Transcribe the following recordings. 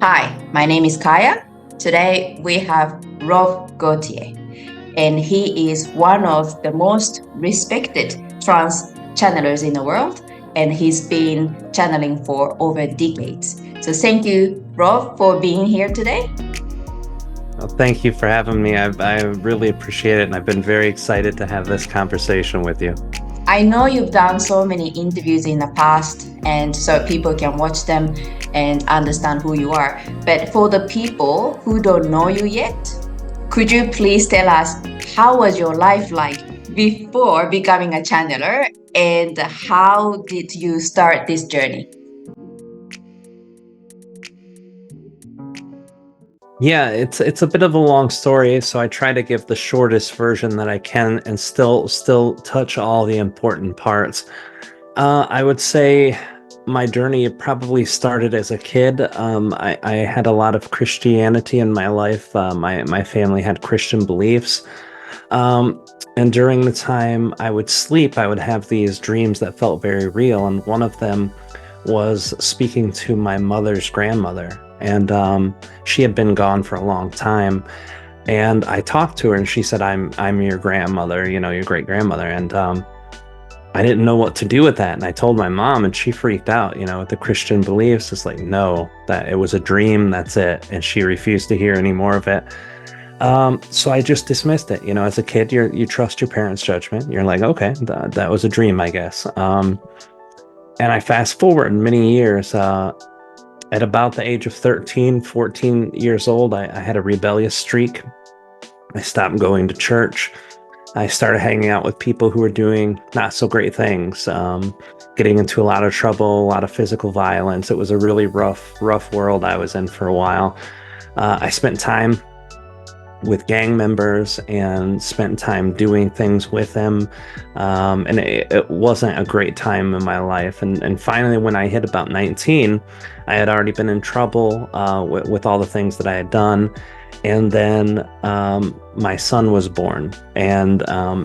Hi, my name is Kaya. Today we have Rob Gauthier, and he is one of the most respected trance channelers in the world, and he's been channeling for over decades. So thank you, Rob, for being here today. Well, thank you for having me. I really appreciate it, and I've been very excited to have this conversation with you. I know you've done so many interviews in the past, and so people can watch them and understand who you are. But for the people who don't know you yet, could you please tell us how was your life like before becoming a channeler, and how did you start this journey? Yeah, it's a bit of a long story, so I try to give the shortest version that I can and still touch all the important parts. I would say my journey probably started as a kid. I had a lot of Christianity in my life. My family had Christian beliefs. And during the time I would sleep, I would have these dreams that felt very real. And one of them was speaking to my mother's grandmother. And she had been gone for a long time. And I talked to her and she said, I'm your grandmother, your great grandmother. And I didn't know what to do with that. And I told my mom and she freaked out, with the Christian beliefs. It's like, no, that it was a dream. That's it. And she refused to hear any more of it. So I just dismissed it. As a kid, you trust your parents' judgment. You're like, okay, that was a dream, I guess. And I fast forward many years, at about the age of 13, 14 years old, I had a rebellious streak. I stopped going to church. I started hanging out with people who were doing not so great things, getting into a lot of trouble, a lot of physical violence. It was a really rough world I was in for a while. I spent time with gang members and spent time doing things with them. And it wasn't a great time in my life. And finally, when I hit about 19, I had already been in trouble with all the things that I had done. And then my son was born, and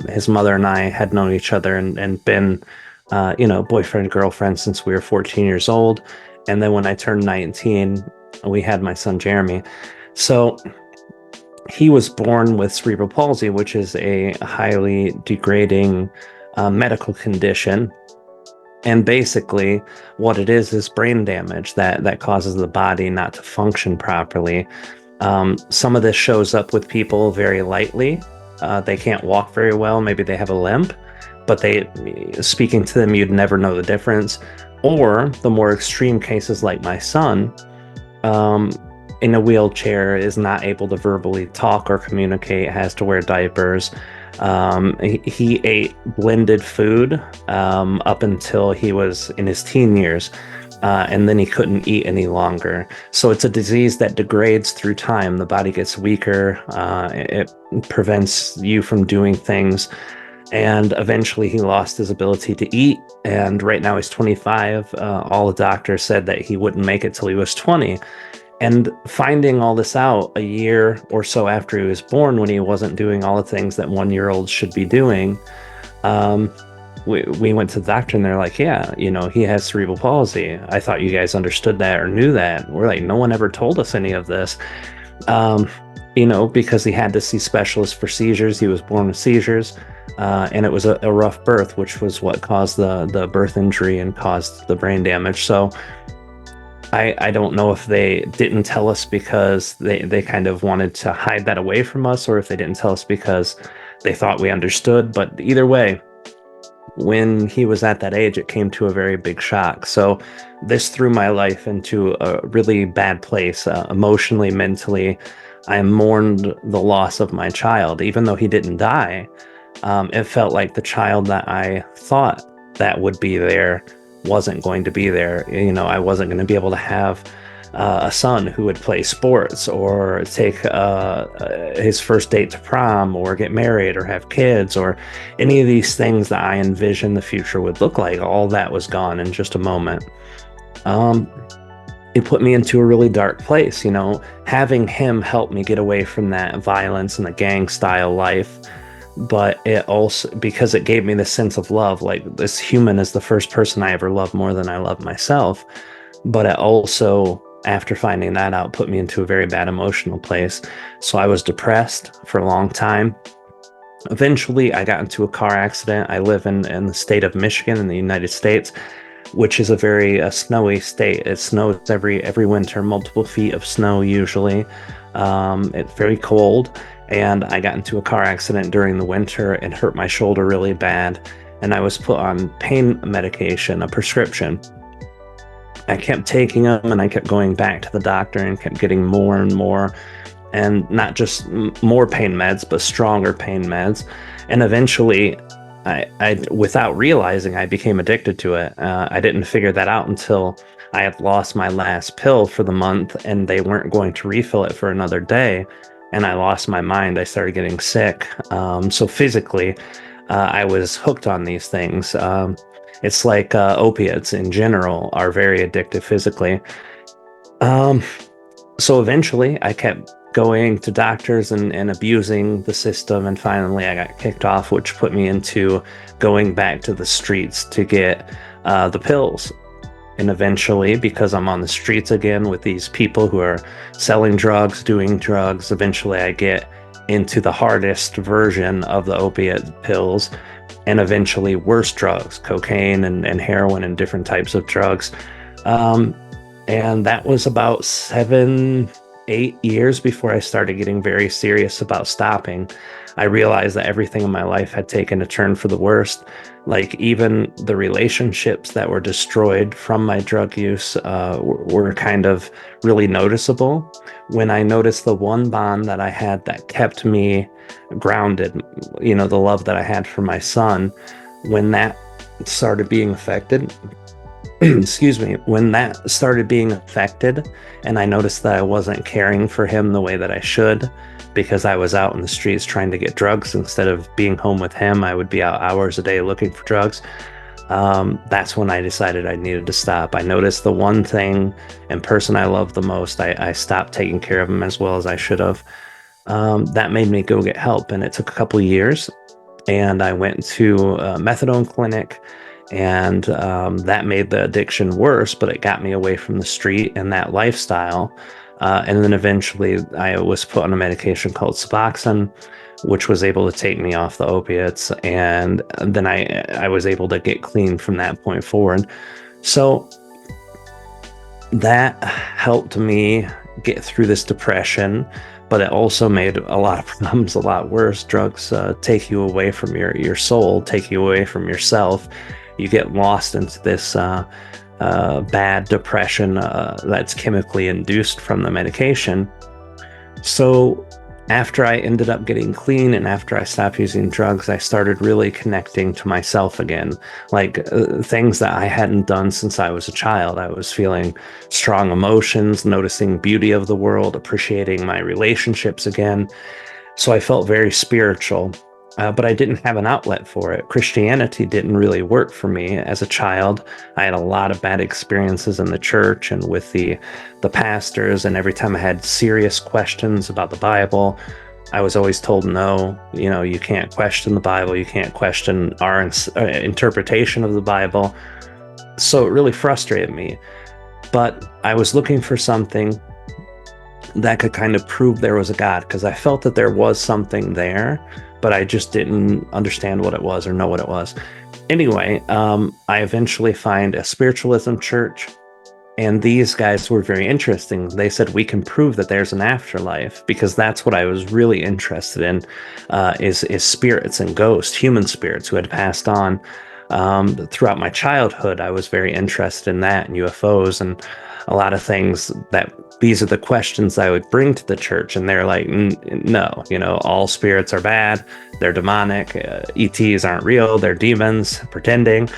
his mother and I had known each other and been, boyfriend, girlfriend since we were 14 years old. And then when I turned 19, we had my son, Jeremy. So he was born with cerebral palsy, which is a highly degrading medical condition. And basically, what it is brain damage that causes the body not to function properly. Some of this shows up with people very lightly. They can't walk very well. Maybe they have a limp, but speaking to them, you'd never know the difference. Or the more extreme cases like my son, in a wheelchair, is not able to verbally talk or communicate, has to wear diapers. He ate blended food up until he was in his teen years, and then he couldn't eat any longer. So it's a disease that degrades through time. The body gets weaker. It prevents you from doing things. And eventually he lost his ability to eat. And right now he's 25. All the doctors said that he wouldn't make it till he was 20. And finding all this out a year or so after he was born, when he wasn't doing all the things that 1-year-olds should be doing, we went to the doctor and they're like, yeah, he has cerebral palsy. I thought you guys understood that or knew that. We're like, no one ever told us any of this, because he had to see specialists for seizures. He was born with seizures, and it was a rough birth, which was what caused the birth injury and caused the brain damage. So I don't know if they didn't tell us because they kind of wanted to hide that away from us, or if they didn't tell us because they thought we understood. But either way, when he was at that age, it came to a very big shock. So this threw my life into a really bad place, emotionally, mentally. I mourned the loss of my child. Even though he didn't die, it felt like the child that I thought that would be there wasn't going to be there. I wasn't going to be able to have a son who would play sports or take his first date to prom or get married or have kids or any of these things that I envisioned the future would look like. All that was gone in just a moment. It put me into a really dark place. Having him help me get away from that violence and the gang style life. But it also, because it gave me this sense of love, like this human is the first person I ever loved more than I love myself. But it also after finding that out, put me into a very bad emotional place. So I was depressed for a long time. Eventually, I got into a car accident. I live in the state of Michigan in the United States, which is a very snowy state. It snows every winter, multiple feet of snow usually. It's very cold, and I got into a car accident during the winter and hurt my shoulder really bad, and I was put on pain medication, a prescription. I kept taking them, and I kept going back to the doctor and kept getting more and more, and not just more pain meds, but stronger pain meds. And eventually, I without realizing, I became addicted to it. I didn't figure that out until I had lost my last pill for the month, and they weren't going to refill it for another day. And I lost my mind. I started getting sick. So physically, I was hooked on these things. It's like opiates in general are very addictive physically. So eventually, I kept going to doctors and abusing the system, and finally I got kicked off, which put me into going back to the streets to get the pills. And eventually, because I'm on the streets again with these people who are selling drugs, doing drugs, eventually I get into the hardest version of the opiate pills, and eventually worse drugs, cocaine and heroin and different types of drugs. And that was about 7-8 years before I started getting very serious about stopping. I realized that everything in my life had taken a turn for the worst. Like even the relationships that were destroyed from my drug use were kind of really noticeable. When I noticed the one bond that I had that kept me grounded, the love that I had for my son, when that started being affected, when that started being affected, and I noticed that I wasn't caring for him the way that I should, because I was out in the streets trying to get drugs instead of being home with him. I would be out hours a day looking for drugs. That's when I decided I needed to stop. I noticed the one thing and person I love the most, I stopped taking care of him as well as I should have. That made me go get help, and it took a couple of years. And I went to a methadone clinic, and that made the addiction worse, but it got me away from the street and that lifestyle. And then eventually I was put on a medication called Suboxone, which was able to take me off the opiates. And then I was able to get clean from that point forward. So that helped me get through this depression, but it also made a lot of problems a lot worse. Drugs take you away from your soul, take you away from yourself. You get lost into this bad depression that's chemically induced from the medication. So after I ended up getting clean and after I stopped using drugs, I started really connecting to myself again, like things that I hadn't done since I was a child. I was feeling strong emotions, noticing beauty of the world, appreciating my relationships again. So I felt very spiritual. But I didn't have an outlet for it. Christianity didn't really work for me as a child. I had a lot of bad experiences in the church and with the pastors, and every time I had serious questions about the Bible, I was always told, no, you can't question the Bible, you can't question our interpretation of the Bible. So it really frustrated me. But I was looking for something that could kind of prove there was a God, because I felt that there was something there, but I just didn't understand what it was or know what it was. Anyway, I eventually find a spiritualism church, and these guys were very interesting. They said, we can prove that there's an afterlife, because that's what I was really interested in, is spirits and ghosts, human spirits who had passed on. Throughout my childhood, I was very interested in that and UFOs and a lot of things that these are the questions I would bring to the church. And they're like, no, all spirits are bad. They're demonic. ETs aren't real. They're demons pretending.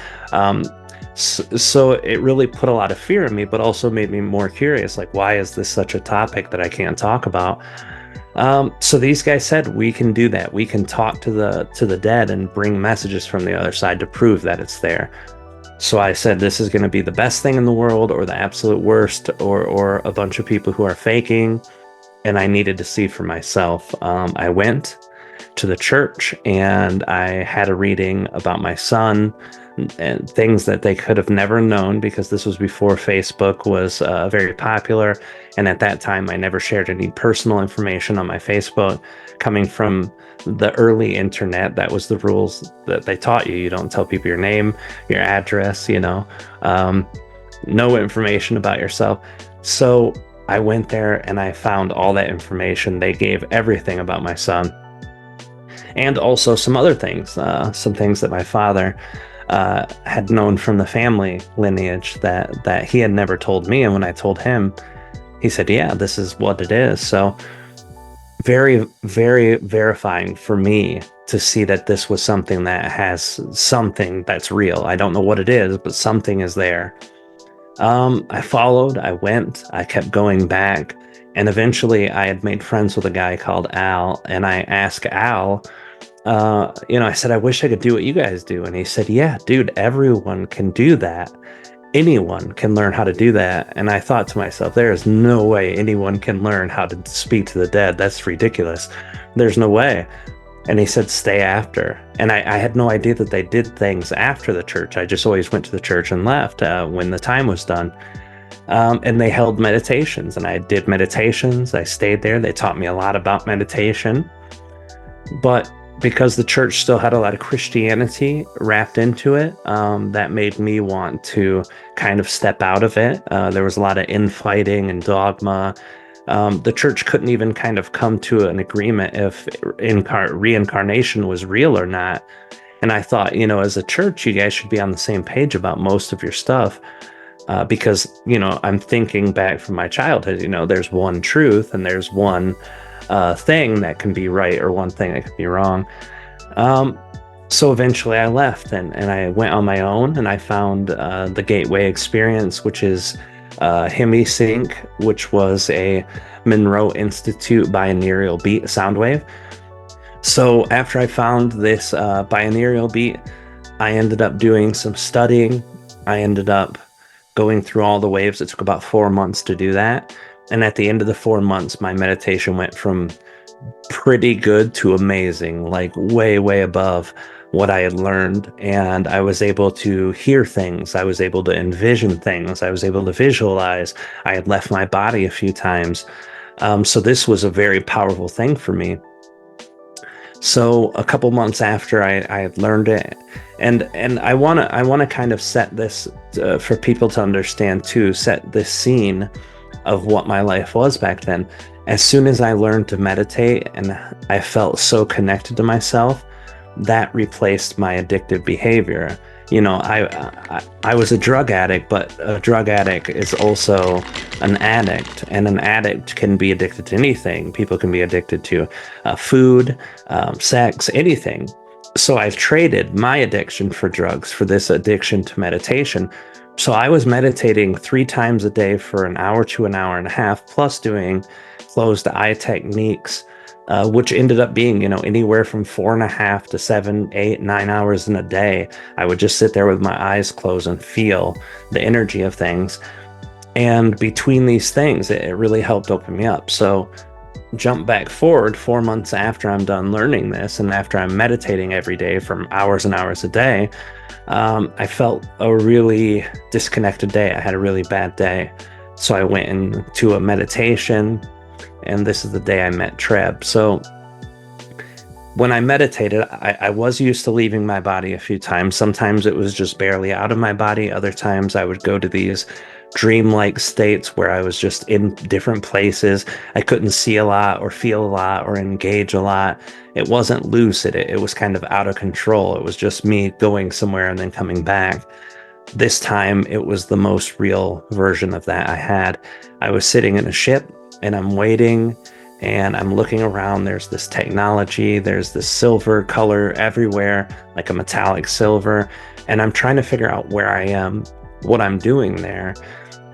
So it really put a lot of fear in me, but also made me more curious. Like, why is this such a topic that I can't talk about? So these guys said, we can do that. We can talk to the dead and bring messages from the other side to prove that it's there. So I said, this is going to be the best thing in the world or the absolute worst, or a bunch of people who are faking. And I needed to see for myself. I went to the church, and I had a reading about my son and things that they could have never known, because this was before Facebook was very popular. And at that time, I never shared any personal information on my Facebook. Coming from the early internet, that was the rules that they taught you. You don't tell people your name, your address, no information about yourself. So I went there and I found all that information. They gave everything about my son, and also some other things, some things that my father had known from the family lineage that he had never told me. And when I told him, he said, yeah, this is what it is. So very, very verifying for me to see that this was something that has something that's real. I don't know what it is, but something is there. I followed, I went, I kept going back, and eventually I had made friends with a guy called Al, and I asked Al, I said, I wish I could do what you guys do. And he said, yeah, dude, everyone can do that. Anyone can learn how to do that. And I thought to myself, there is no way anyone can learn how to speak to the dead. That's ridiculous. There's no way. And he said, stay after. And I had no idea that they did things after the church. I just always went to the church and left when the time was done. And they held meditations, and I did meditations. I stayed there. They taught me a lot about meditation. But because the church still had a lot of Christianity wrapped into it, that made me want to kind of step out of it. There was a lot of infighting and dogma. The church couldn't even kind of come to an agreement if reincarnation was real or not. And I thought, as a church, you guys should be on the same page about most of your stuff. Because, I'm thinking back from my childhood, there's one truth and there's one thing that can be right, or one thing that can be wrong. So eventually I left and I went on my own, and I found the Gateway Experience, which is HemiSync, which was a Monroe Institute binaural beat sound wave. So after I found this binaural beat, I ended up doing some studying. I ended up going through all the waves. It took about 4 months to do that. And at the end of the 4 months, my meditation went from pretty good to amazing, like way, way above what I had learned. And I was able to hear things. I was able to envision things. I was able to visualize. I had left my body a few times. So this was a very powerful thing for me. So a couple months after I had learned it, and I want to kind of set this for people to understand too, set this scene of what my life was back then. As soon as I learned to meditate and I felt so connected to myself, that replaced my addictive behavior. I was a drug addict, but a drug addict is also an addict, and an addict can be addicted to anything. People can be addicted to food, sex, anything. So I've traded my addiction for drugs for this addiction to meditation. So I was meditating 3 times a day for an hour to an hour and a half, plus doing closed eye techniques, which ended up being, anywhere from 4.5 to 7, 8, 9 hours in a day. I would just sit there with my eyes closed and feel the energy of things. And between these things, it really helped open me up. So jump back forward 4 months after I'm done learning this, and after I'm meditating every day from hours and hours a day, I felt a really disconnected day. I had a really bad day. So I went into a meditation, and this is the day I met Treb. So when I meditated, I was used to leaving my body a few times. Sometimes it was just barely out of my body. Other times I would go to these dreamlike states where I was just in different places. I couldn't see a lot or feel a lot or engage a lot. It wasn't lucid. It was kind of out of control. It was just me going somewhere and then coming back. This time it was the most real version of that I had. I was sitting in a ship and I'm waiting and I'm looking around. There's this technology. There's this silver color everywhere, like a metallic silver. And I'm trying to figure out where I am, what I'm doing there.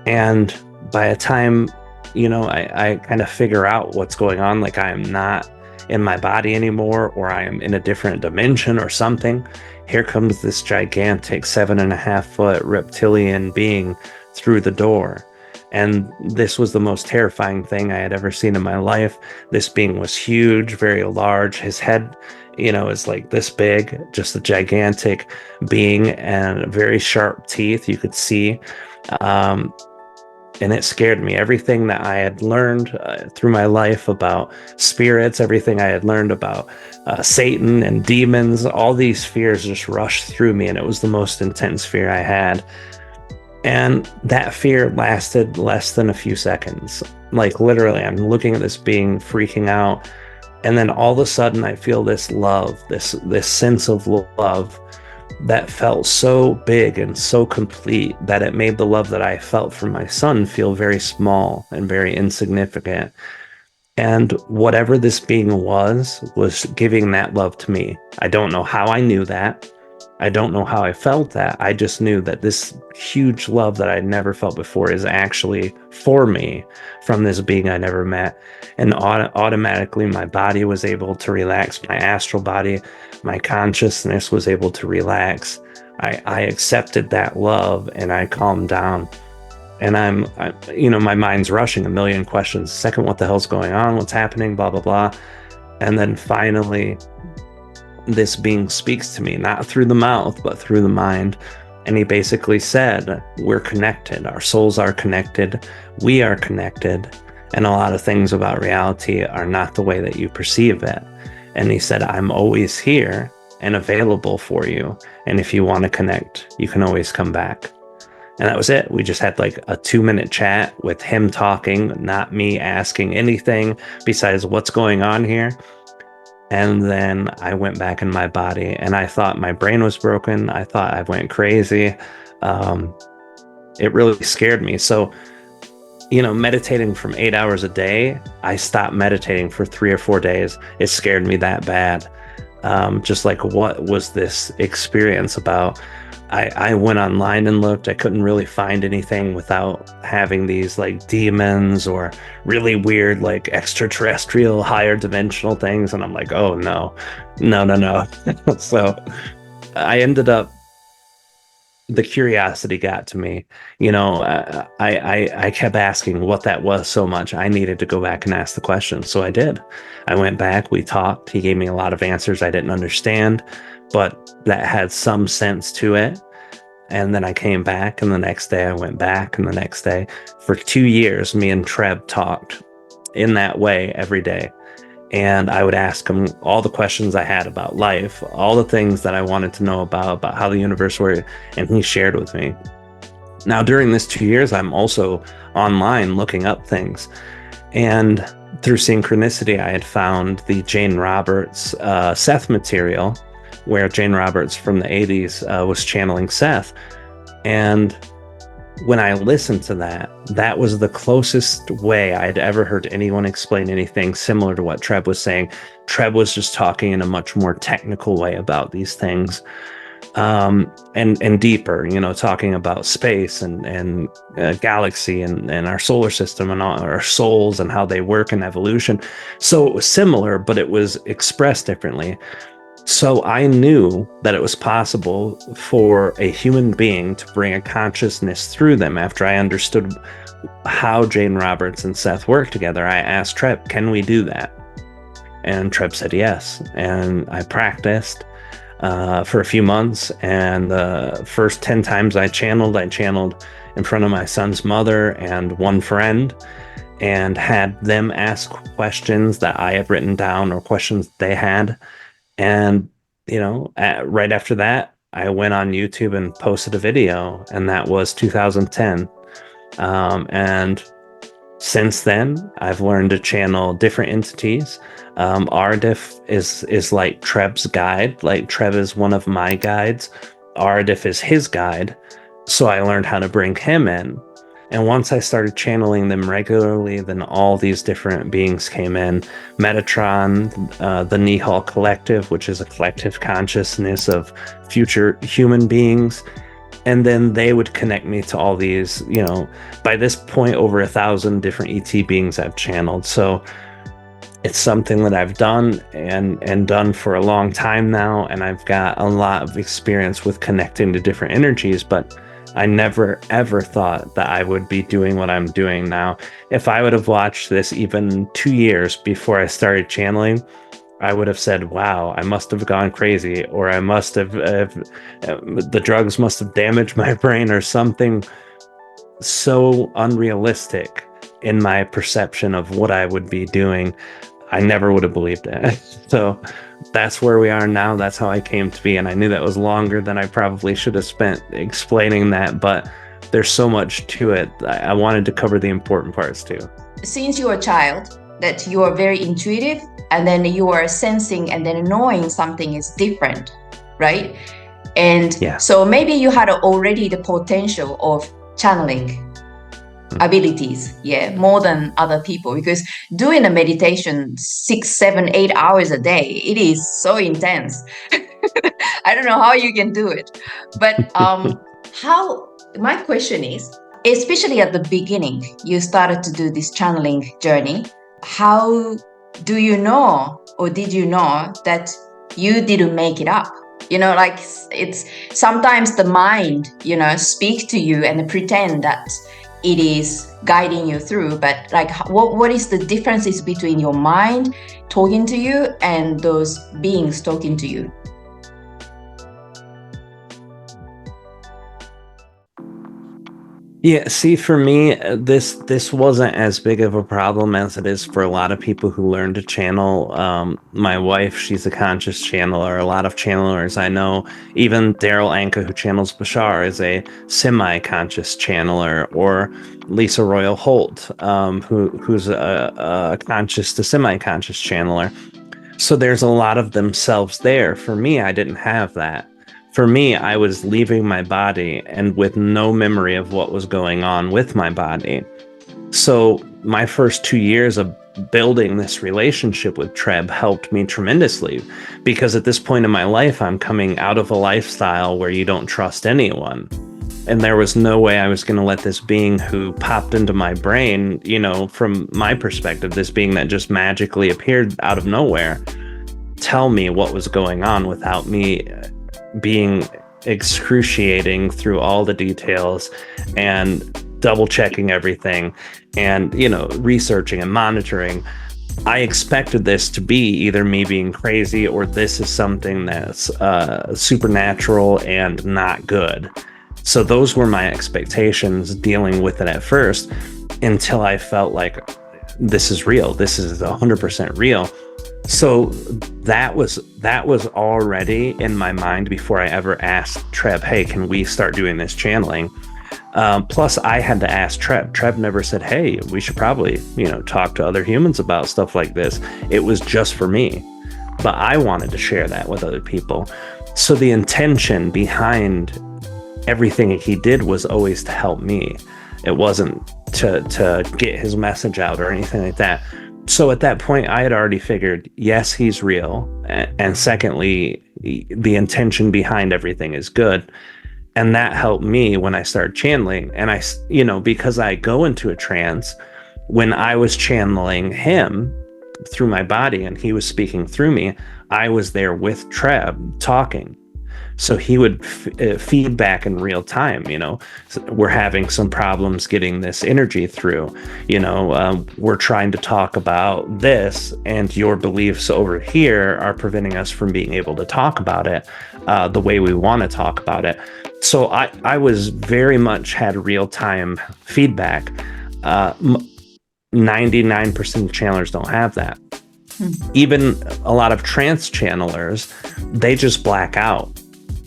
And by the time, I kind of figure out what's going on, like I am not in my body anymore, or I am in a different dimension or something. Here comes this gigantic 7.5 foot reptilian being through the door. And this was the most terrifying thing I had ever seen in my life. This being was huge, very large. His head, is like this big, just a gigantic being, and very sharp teeth you could see. And it scared me. Everything that I had learned through my life about spirits, everything I had learned about Satan and demons, all these fears just rushed through me, and it was the most intense fear I had. And that fear lasted less than a few seconds. Like literally, I'm looking at this being freaking out, and then all of a sudden I feel this love, this sense of love that felt so big and so complete that it made the love that I felt for my son feel very small and very insignificant. And whatever this being was giving that love to me. I don't know how I knew that. I don't know how I felt that. I just knew that this huge love that I'd never felt before is actually for me from this being I never met. And automatically my body was able to relax, my astral body, my consciousness was able to relax. I accepted that love and I calmed down. And my mind's rushing a million questions. Second, what the hell's going on? What's happening? Blah, blah, blah. And then finally, this being speaks to me, not through the mouth, but through the mind. And he basically said, we're connected. Our souls are connected. We are connected. And a lot of things about reality are not the way that you perceive it. And he said, I'm always here and available for you. And if you want to connect, you can always come back. And that was it. We just had like a 2-minute chat with him talking, not me asking anything besides what's going on here. And then I went back in my body and I thought my brain was broken. I thought I went crazy. It really scared me. So, meditating from 8 hours a day, I stopped meditating for 3 or 4 days. It scared me that bad. Just like, what was this experience about? I went online and looked. I couldn't really find anything without having these like demons or really weird like extraterrestrial higher dimensional things. And I'm like, oh no. So I ended up, the curiosity got to me. I kept asking what that was so much. I needed to go back and ask the question. So I did. I went back, we talked. He gave me a lot of answers I didn't understand, but that had some sense to it. And then I came back, and the next day I went back, and the next day. For 2 years, me and Treb talked in that way every day. And I would ask him all the questions I had about life, all the things that I wanted to know about how the universe worked, and he shared with me. Now, during this 2 years, I'm also online looking up things. And through synchronicity, I had found the Jane Roberts Seth material, where Jane Roberts from the 80s was channeling Seth. And when I listened to that, that was the closest way I'd ever heard anyone explain anything similar to what Treb was saying. Treb was just talking in a much more technical way about these things, and deeper, talking about space and galaxy and our solar system and all our souls and how they work in evolution. So it was similar, but it was expressed differently. So I knew that it was possible for a human being to bring a consciousness through them. After I understood how Jane Roberts and Seth work together, I asked Treb, can we do that? And Treb said yes. And I practiced for a few months. And the first 10 times I channeled in front of my son's mother and one friend, and had them ask questions that I had written down or questions they had. And, right after that, I went on YouTube and posted a video, and that was 2010. And since then, I've learned to channel different entities. Aridif is like Treb's guide. Like Treb is one of my guides. Aridif is his guide. So I learned how to bring him in. And once I started channeling them regularly, then all these different beings came in. Metatron, the Nihal Collective, which is a collective consciousness of future human beings. And then they would connect me to all these, by this point, over 1,000 different ET beings I've channeled. So it's something that I've done and done for a long time now. And I've got a lot of experience with connecting to different energies. But I never ever thought that I would be doing what I'm doing now. If I would have watched this even 2 years before I started channeling, I would have said, wow, I must have gone crazy, or I must have, the drugs must have damaged my brain, or something so unrealistic in my perception of what I would be doing. I never would have believed it. So that's where we are now. That's how I came to be. And I knew that was longer than I probably should have spent explaining that, but there's so much to it. I wanted to cover the important parts too. Since you're a child, that you are very intuitive, and then you are sensing and then knowing something is different, right? And so maybe you had already the potential of channeling abilities, more than other people, because doing a meditation 6, 7, 8 hours a day, it is so intense. I don't know how you can do it, but my question is, especially at the beginning, you started to do this channeling journey. How do you know, or did you know that you didn't make it up? Like it's sometimes the mind, speak to you and pretend that it is guiding you through, but like what is the differences between your mind talking to you and those beings talking to you? Yeah, see, for me, this wasn't as big of a problem as it is for a lot of people who learn to channel. My wife, she's a conscious channeler. A lot of channelers I know, even Daryl Anka, who channels Bashar, is a semi-conscious channeler, or Lisa Royal Holt, who's a conscious to semi-conscious channeler. So there's a lot of themselves there. For me, I didn't have that. For me, I was leaving my body and with no memory of what was going on with my body. So my first 2 years of building this relationship with Treb helped me tremendously, because at this point in my life, I'm coming out of a lifestyle where you don't trust anyone. And there was no way I was going to let this being who popped into my brain, from my perspective, this being that just magically appeared out of nowhere, tell me what was going on without me being excruciating through all the details and double checking everything and, researching and monitoring. I expected this to be either me being crazy, or this is something that's supernatural and not good. So those were my expectations dealing with it at first, until I felt like this is real. This is 100% real. So that was already in my mind before I ever asked Treb, hey, can we start doing this channeling? Plus I had to ask Treb. Treb never said, hey, we should probably, talk to other humans about stuff like this. It was just for me, but I wanted to share that with other people. So the intention behind everything he did was always to help me. It wasn't to get his message out or anything like that. So at that point, I had already figured, yes, he's real. And secondly, the intention behind everything is good. And that helped me when I started channeling. And because I go into a trance, when I was channeling him through my body and he was speaking through me, I was there with Treb talking. So he would feed back in real time, so we're having some problems getting this energy through, we're trying to talk about this, and your beliefs over here are preventing us from being able to talk about it the way we want to talk about it. So I was very much had real-time feedback. 99% of channelers don't have that. Even a lot of trance channelers, they just black out.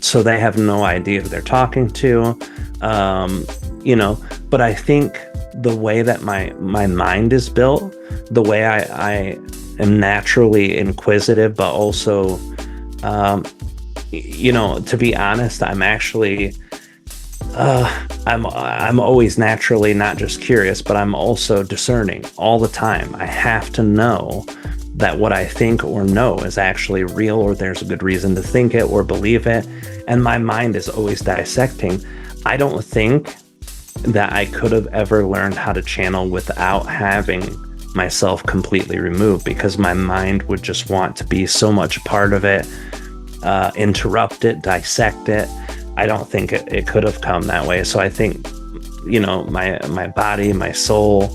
So they have no idea who they're talking to, but I think the way that my mind is built, the way I am naturally inquisitive, but also, to be honest, I'm actually, I'm always naturally not just curious, but I'm also discerning all the time. I have to know that what I think or know is actually real, or there's a good reason to think it or believe it. And my mind is always dissecting. I don't think that I could have ever learned how to channel without having myself completely removed, because my mind would just want to be so much a part of it, interrupt it, dissect it. I don't think it could have come that way. So I think, my body, my soul,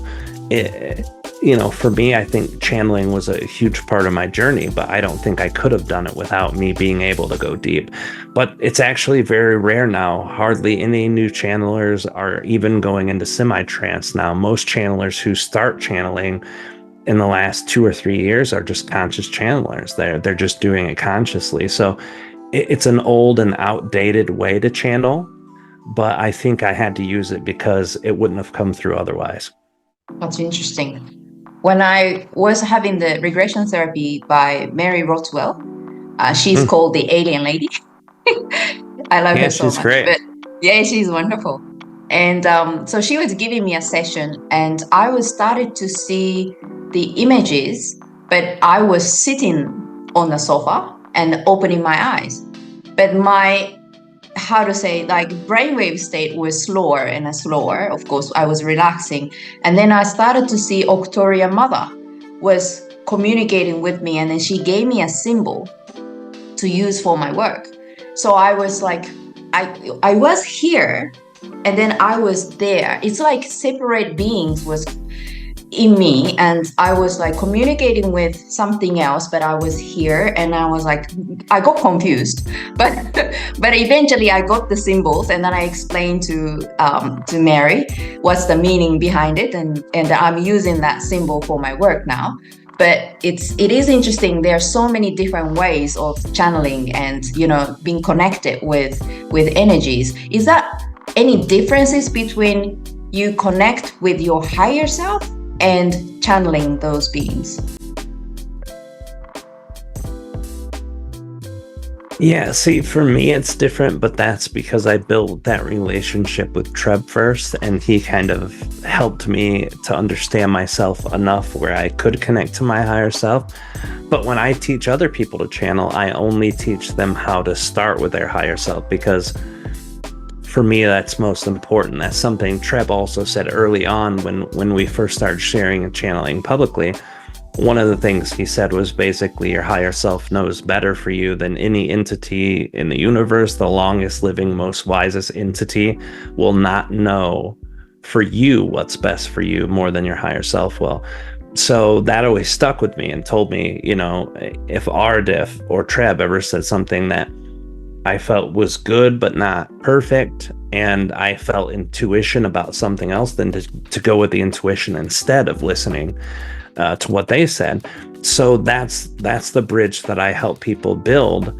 for me, I think channeling was a huge part of my journey, but I don't think I could have done it without me being able to go deep. But it's actually very rare now. Hardly any new channelers are even going into semi-trance now. Most channelers who start channeling in the last 2 or 3 years are just conscious channelers. They're just doing it consciously. So it's an old and outdated way to channel, but I think I had to use it because it wouldn't have come through otherwise. That's interesting. When I was having the regression therapy by Mary Rothwell, she's called the Alien Lady. I love her so much. She's great. But yeah, she's wonderful. And so she was giving me a session, and I was started to see the images, but I was sitting on the sofa and opening my eyes. But my brainwave state was slower and slower. Of course, I was relaxing. And then I started to see Octoria Mother was communicating with me, and then she gave me a symbol to use for my work. So I was like, I was here, and then I was there. It's like separate beings was in me, and I was like communicating with something else, but I was here, and I was like, I got confused, but eventually I got the symbols, and then I explained to Mary what's the meaning behind it, and I'm using that symbol for my work now. But it is interesting. There are so many different ways of channeling and being connected with energies. Is that any differences between you connect with your higher self and channeling those beings? Yeah, see, for me, it's different, but that's because I built that relationship with Treb first, and he kind of helped me to understand myself enough where I could connect to my higher self. But when I teach other people to channel, I only teach them how to start with their higher self, because for me, that's most important. That's something Treb also said early on when we first started sharing and channeling publicly. One of the things he said was basically your higher self knows better for you than any entity in the universe. The longest living, most wisest entity will not know for you what's best for you more than your higher self will. So that always stuck with me and told me, if Aridif or Treb ever said something that I felt was good but not perfect, and I felt intuition about something else, then to go with the intuition instead of listening to what they said. So that's the bridge that I help people build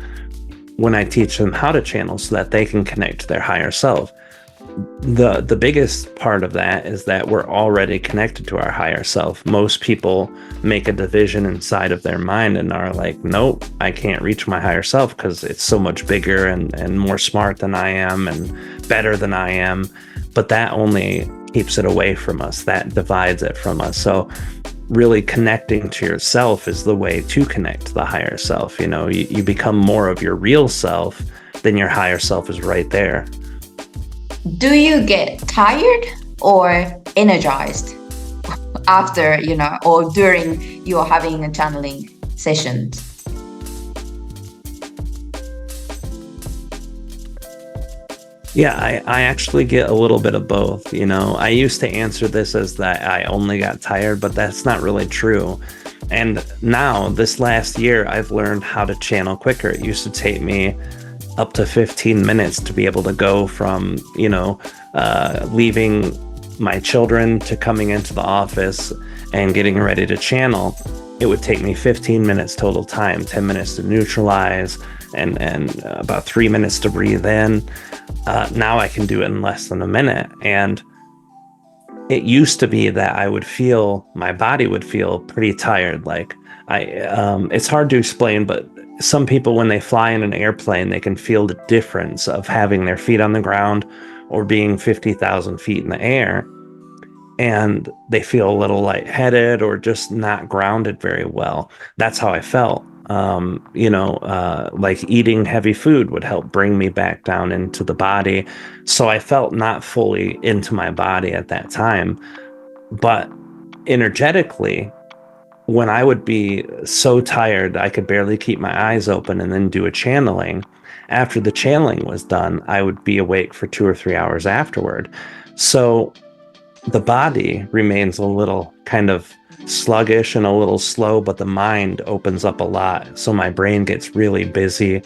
when I teach them how to channel, so that they can connect to their higher self. The biggest part of that is that we're already connected to our higher self. Most people make a division inside of their mind and are like, nope, I can't reach my higher self because it's so much bigger and more smart than I am and better than I am. But that only keeps it away from us. That divides it from us. So really connecting to yourself is the way to connect to the higher self. You become more of your real self, then your higher self is right there. Do you get tired or energized after, or during you're having a channeling sessions? Yeah, I actually get a little bit of both. I used to answer this as that I only got tired, but that's not really true. And now, this last year, I've learned how to channel quicker. It used to take me up to 15 minutes to be able to go from, leaving my children to coming into the office and getting ready to channel. It would take me 15 minutes total time, 10 minutes to neutralize, and about 3 minutes to breathe in. Now I can do it in less than a minute. And it used to be that my body would feel pretty tired. Like it's hard to explain, but some people, when they fly in an airplane, they can feel the difference of having their feet on the ground or being 50,000 feet in the air. And they feel a little lightheaded or just not grounded very well. That's how I felt. Like eating heavy food would help bring me back down into the body. So I felt not fully into my body at that time. But energetically, when I would be so tired I could barely keep my eyes open and then do a channeling, after the channeling was done, I would be awake for 2 or 3 hours afterward. So the body remains a little kind of sluggish and a little slow, but the mind opens up a lot. So my brain gets really busy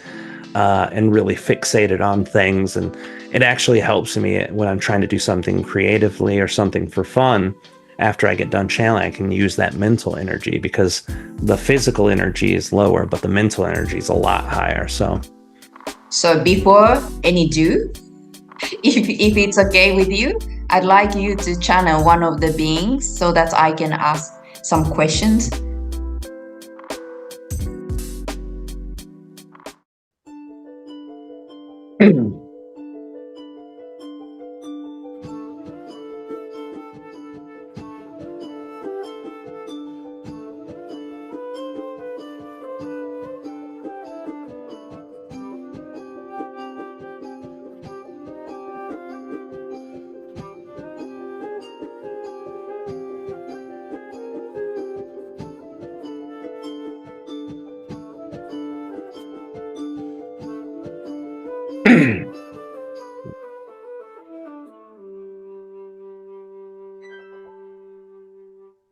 and really fixated on things. And it actually helps me when I'm trying to do something creatively or something for fun. After I get done channeling, I can use that mental energy because the physical energy is lower, but the mental energy is a lot higher. So before any do, if it's okay with you, I'd like you to channel one of the beings so that I can ask some questions.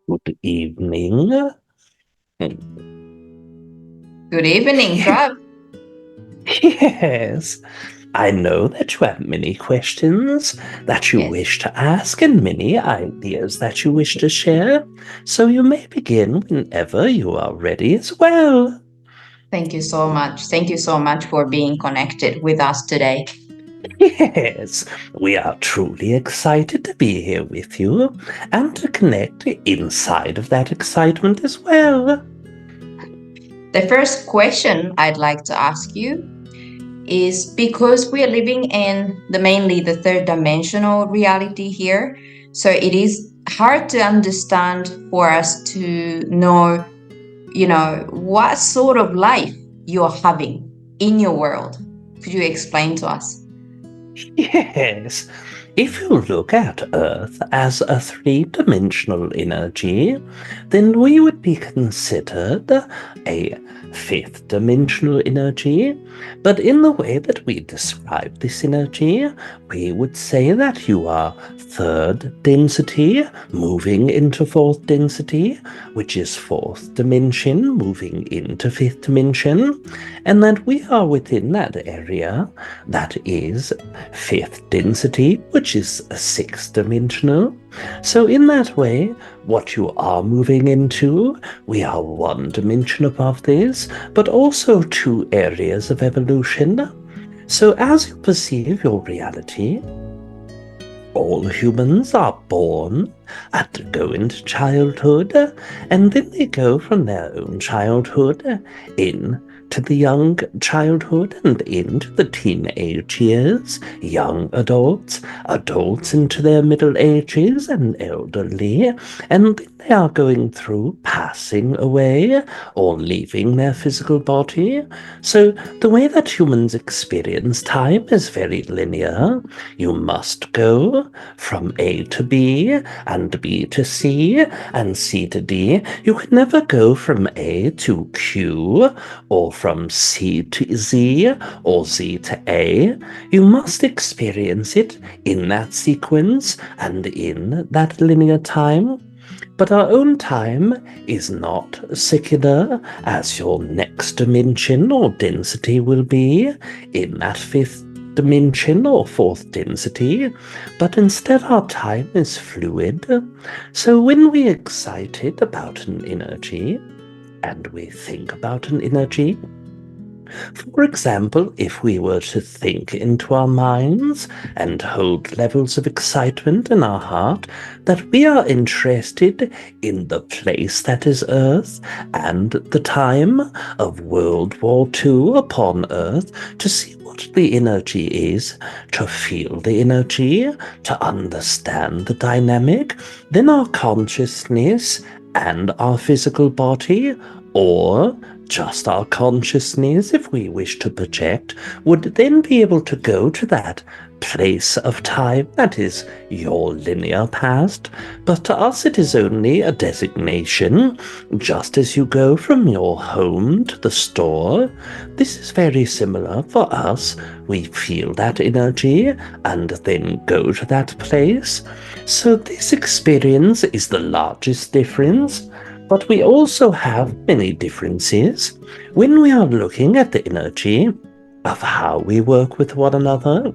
Good evening. Good evening, Treb. Yes, I know that you have many questions that you wish to ask and many ideas that you wish to share, so you may begin whenever you are ready as well. Thank you so much. Thank you so much for being connected with us today. Yes, we are truly excited to be here with you and to connect inside of that excitement as well. The first question I'd like to ask you is, because we are living in mainly the third dimensional reality here, so it is hard to understand for us to know, what sort of life you're having in your world. Could you explain to us? Yes, if you look at Earth as a three-dimensional energy, then we would be considered a fifth-dimensional energy. But in the way that we describe this energy, we would say that you are third density moving into fourth density, which is fourth dimension moving into fifth dimension, and that we are within that area that is fifth density, which is sixth dimensional. So in that way, what you are moving into, we are one dimension above this, but also two areas of evolution. So as you perceive your reality, all humans are born and go into childhood, and then they go from their own childhood into the young childhood and into the teenage years, young adults, adults into their middle ages and elderly, and then they are going through passing away or leaving their physical body. So the way that humans experience time is very linear. You must go from A to B and B to C and C to D. You can never go from A to Q or from C to Z or Z to A. You must experience it in that sequence and in that linear time. But our own time is not secular as your next dimension or density will be in that fifth dimension or fourth density, but instead our time is fluid. So when we're excited about an energy, and we think about an energy, for example, if we were to think into our minds and hold levels of excitement in our heart that we are interested in the place that is Earth and the time of World War II upon Earth, to see what the energy is, to feel the energy, to understand the dynamic, then our consciousness and our physical body, or just our consciousness, if we wish to project, would then be able to go to that place of time that is your linear past, but to us it is only a designation, just as you go from your home to the store. This is very similar for us. We feel that energy and then go to that place. So this experience is the largest difference. But we also have many differences when we are looking at the energy of how we work with one another.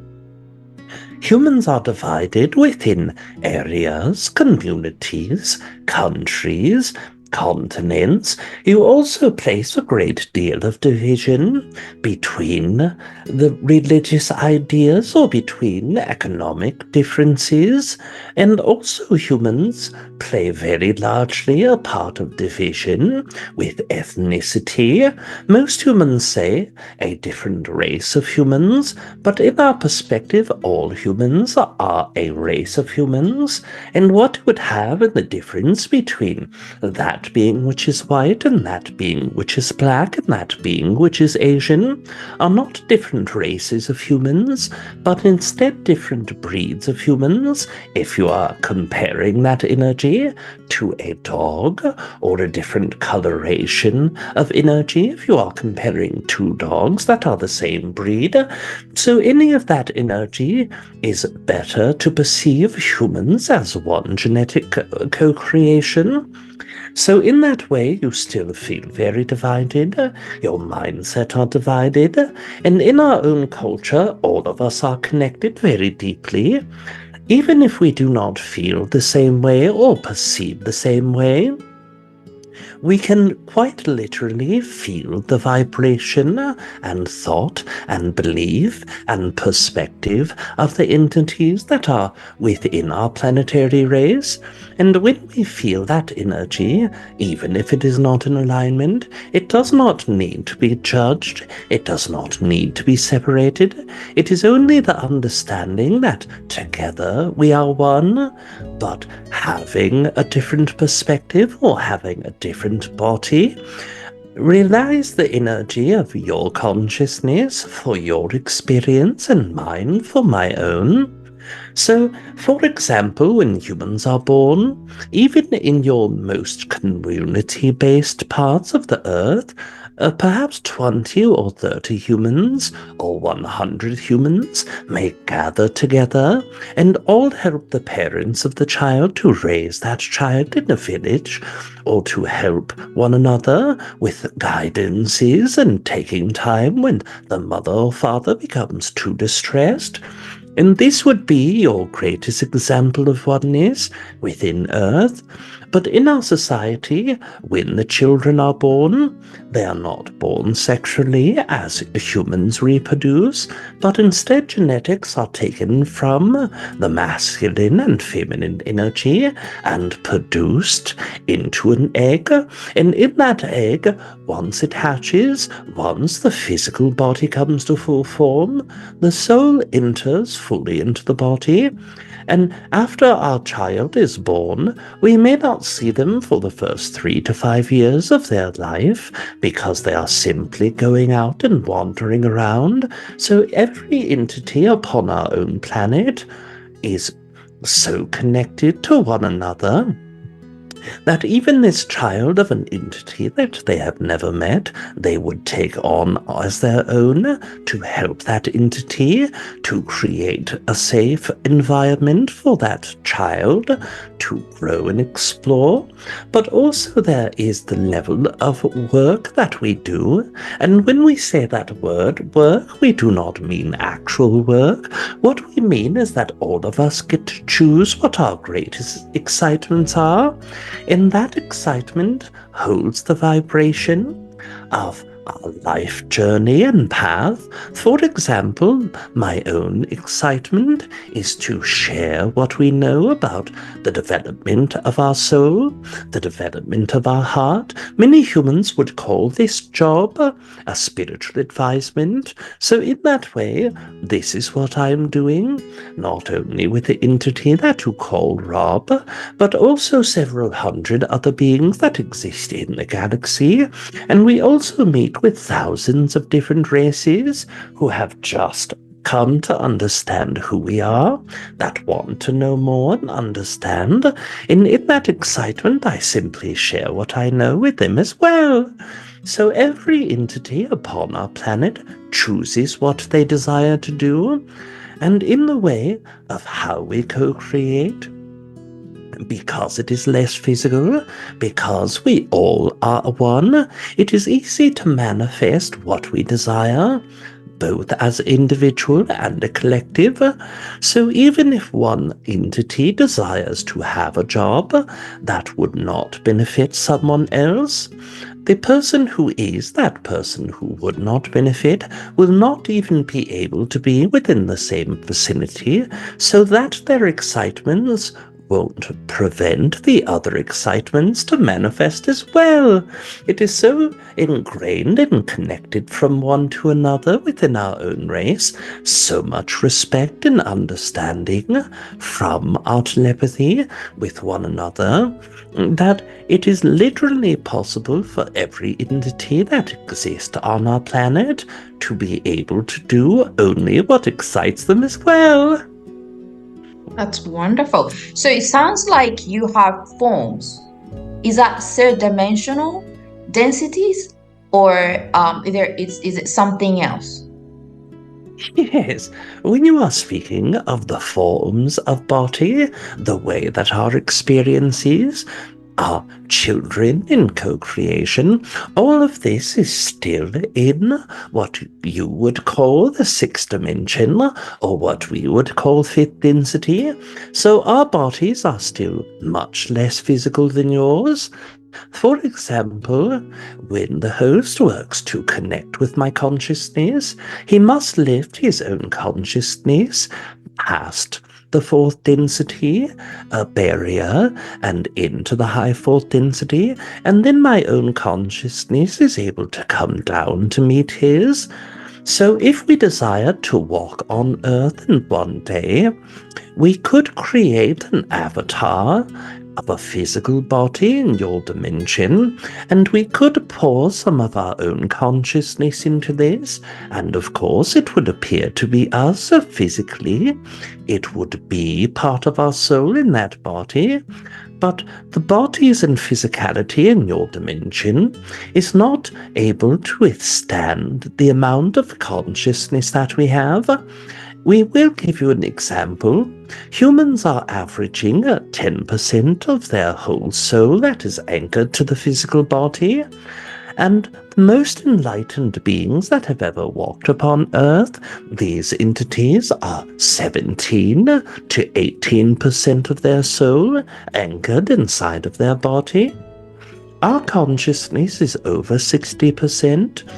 Humans are divided within areas, communities, countries, continents. You also place a great deal of division between the religious ideas or between economic differences, and also humans play very largely a part of division with ethnicity. Most humans say a different race of humans, but in our perspective, all humans are a race of humans, and what you would have in the difference between that being which is white and that being which is black and that being which is Asian are not different races of humans, but instead different breeds of humans. If you are comparing that energy to a dog, or a different coloration of energy if you are comparing two dogs that are the same breed. So any of that energy is better to perceive humans as one genetic co-creation. So in that way, you still feel very divided, your mindset are divided, and in our own culture, all of us are connected very deeply. Even if we do not feel the same way or perceive the same way, we can quite literally feel the vibration and thought and belief and perspective of the entities that are within our planetary race. And when we feel that energy, even if it is not in alignment, it does not need to be judged, it does not need to be separated. It is only the understanding that together we are one, but having a different perspective or having a different body. Realize the energy of your consciousness for your experience and mine for my own. So, for example, when humans are born, even in your most community-based parts of the earth, perhaps 20 or 30 humans or 100 humans may gather together and all help the parents of the child to raise that child in a village, or to help one another with guidances and taking time when the mother or father becomes too distressed. And this would be your greatest example of oneness within Earth. But in our society, when the children are born, they are not born sexually as humans reproduce, but instead genetics are taken from the masculine and feminine energy and produced into an egg. And in that egg, once it hatches, once the physical body comes to full form, the soul enters fully into the body. And after our child is born, we may not see them for the first 3 to 5 years of their life because they are simply going out and wandering around. So every entity upon our own planet is so connected to one another that even this child of an entity that they have never met, they would take on as their own to help that entity to create a safe environment for that child to grow and explore. But also there is the level of work that we do. And when we say that word work, we do not mean actual work. What we mean is that all of us get to choose what our greatest excitements are. And that excitement holds the vibration of our life journey and path. For example, my own excitement is to share what we know about the development of our soul, the development of our heart. Many humans would call this job a spiritual advisement. So in that way, this is what I'm doing, not only with the entity that you call Rob, but also several hundred other beings that exist in the galaxy. And we also meet with thousands of different races who have just come to understand who we are, that want to know more and understand, and in that excitement I simply share what I know with them as well. So every entity upon our planet chooses what they desire to do, and in the way of how we co-create, because it is less physical, because we all are one, it is easy to manifest what we desire, both as individual and a collective. So even if one entity desires to have a job that would not benefit someone else, the person who is that person who would not benefit will not even be able to be within the same vicinity, so that their excitements won't prevent the other excitements to manifest as well. It is so ingrained and connected from one to another within our own race, so much respect and understanding from our telepathy with one another, that it is literally possible for every entity that exists on our planet to be able to do only what excites them as well. That's wonderful. So it sounds like you have forms. Is that third dimensional densities, or is it something else? Yes, when you are speaking of the forms of body, the way that our experiences are children in co-creation, all of this is still in what you would call the sixth dimension, or what we would call fifth density. So our bodies are still much less physical than yours. For example, when the host works to connect with my consciousness, he must lift his own consciousness past the fourth density, a barrier, and into the high fourth density, and then my own consciousness is able to come down to meet his. So if we desire to walk on Earth in one day, we could create an avatar of a physical body in your dimension, and we could pour some of our own consciousness into this, and of course it would appear to be us physically. It would be part of our soul in that body, but the bodies and physicality in your dimension is not able to withstand the amount of consciousness that we have. We will give you an example. Humans are averaging 10% of their whole soul that is anchored to the physical body, and the most enlightened beings that have ever walked upon Earth, these entities are 17 to 18% of their soul anchored inside of their body. Our consciousness is over 60%,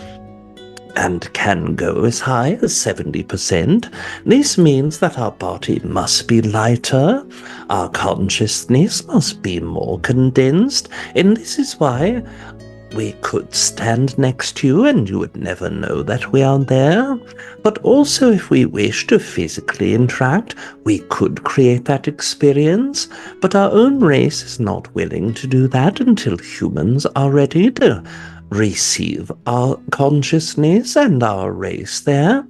and can go as high as 70%. This means that our body must be lighter, our consciousness must be more condensed, and this is why we could stand next to you and you would never know that we are there. But also, if we wish to physically interact, we could create that experience, but our own race is not willing to do that until humans are ready to receive our consciousness and our race there.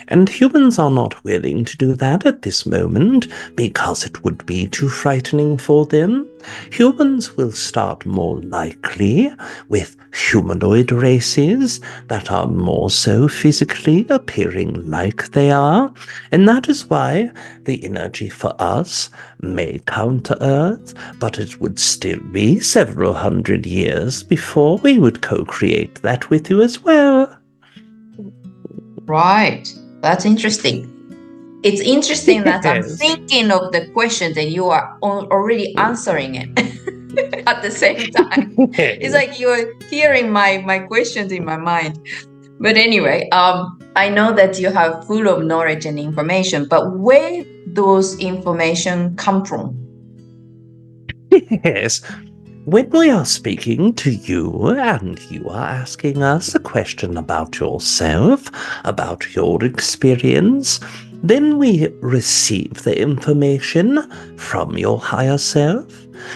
And humans are not willing to do that at this moment because it would be too frightening for them. Humans will start more likely with humanoid races that are more so physically appearing like they are, and that is why the energy for us may come to Earth, but it would still be several hundred years before we would co-create that with you as well. Right. That's interesting. It's interesting that I'm Yes. thinking of the questions and you are already answering it at the same time. It's like you're hearing my questions in my mind. But anyway, I know that you have full of knowledge and information, but where those information come from? Yes. When we are speaking to you and you are asking us a question about yourself, about your experience, then we receive the information from your higher self.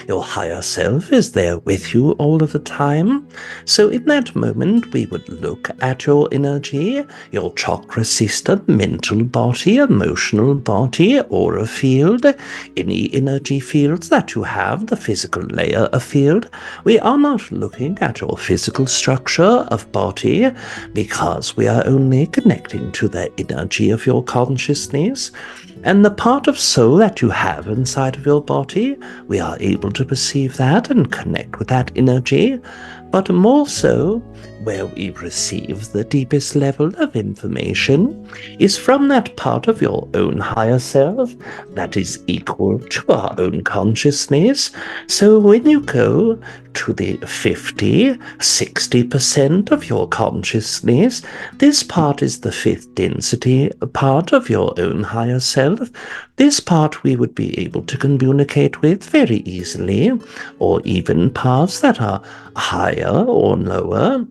Your higher self is there with you all of the time. So in that moment, we would look at your energy, your chakra system, mental body, emotional body, aura field, any energy fields that you have, the physical layer of field. We are not looking at your physical structure of body because we are only connecting to the energy of your consciousness. And the part of soul that you have inside of your body, we are able to perceive that and connect with that energy. But more so, where we receive the deepest level of information is from that part of your own higher self that is equal to our own consciousness. So when you go to the 50-60% of your consciousness, this part is the fifth density part of your own higher self. This part we would be able to communicate with very easily, or even parts that are higher or lower.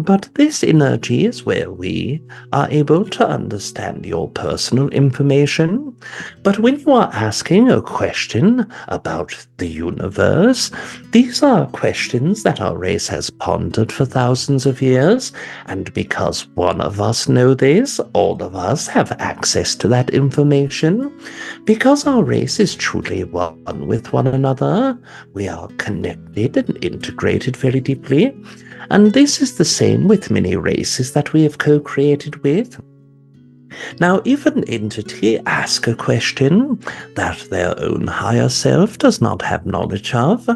But this energy is where we are able to understand your personal information. But when you are asking a question about the universe, these are questions that our race has pondered for thousands of years, and because one of us know this, all of us have access to that information. Because our race is truly one with one another, we are connected and integrated very deeply. And this is the same with many races that we have co-created with. Now, if an entity asks a question that their own higher self does not have knowledge of,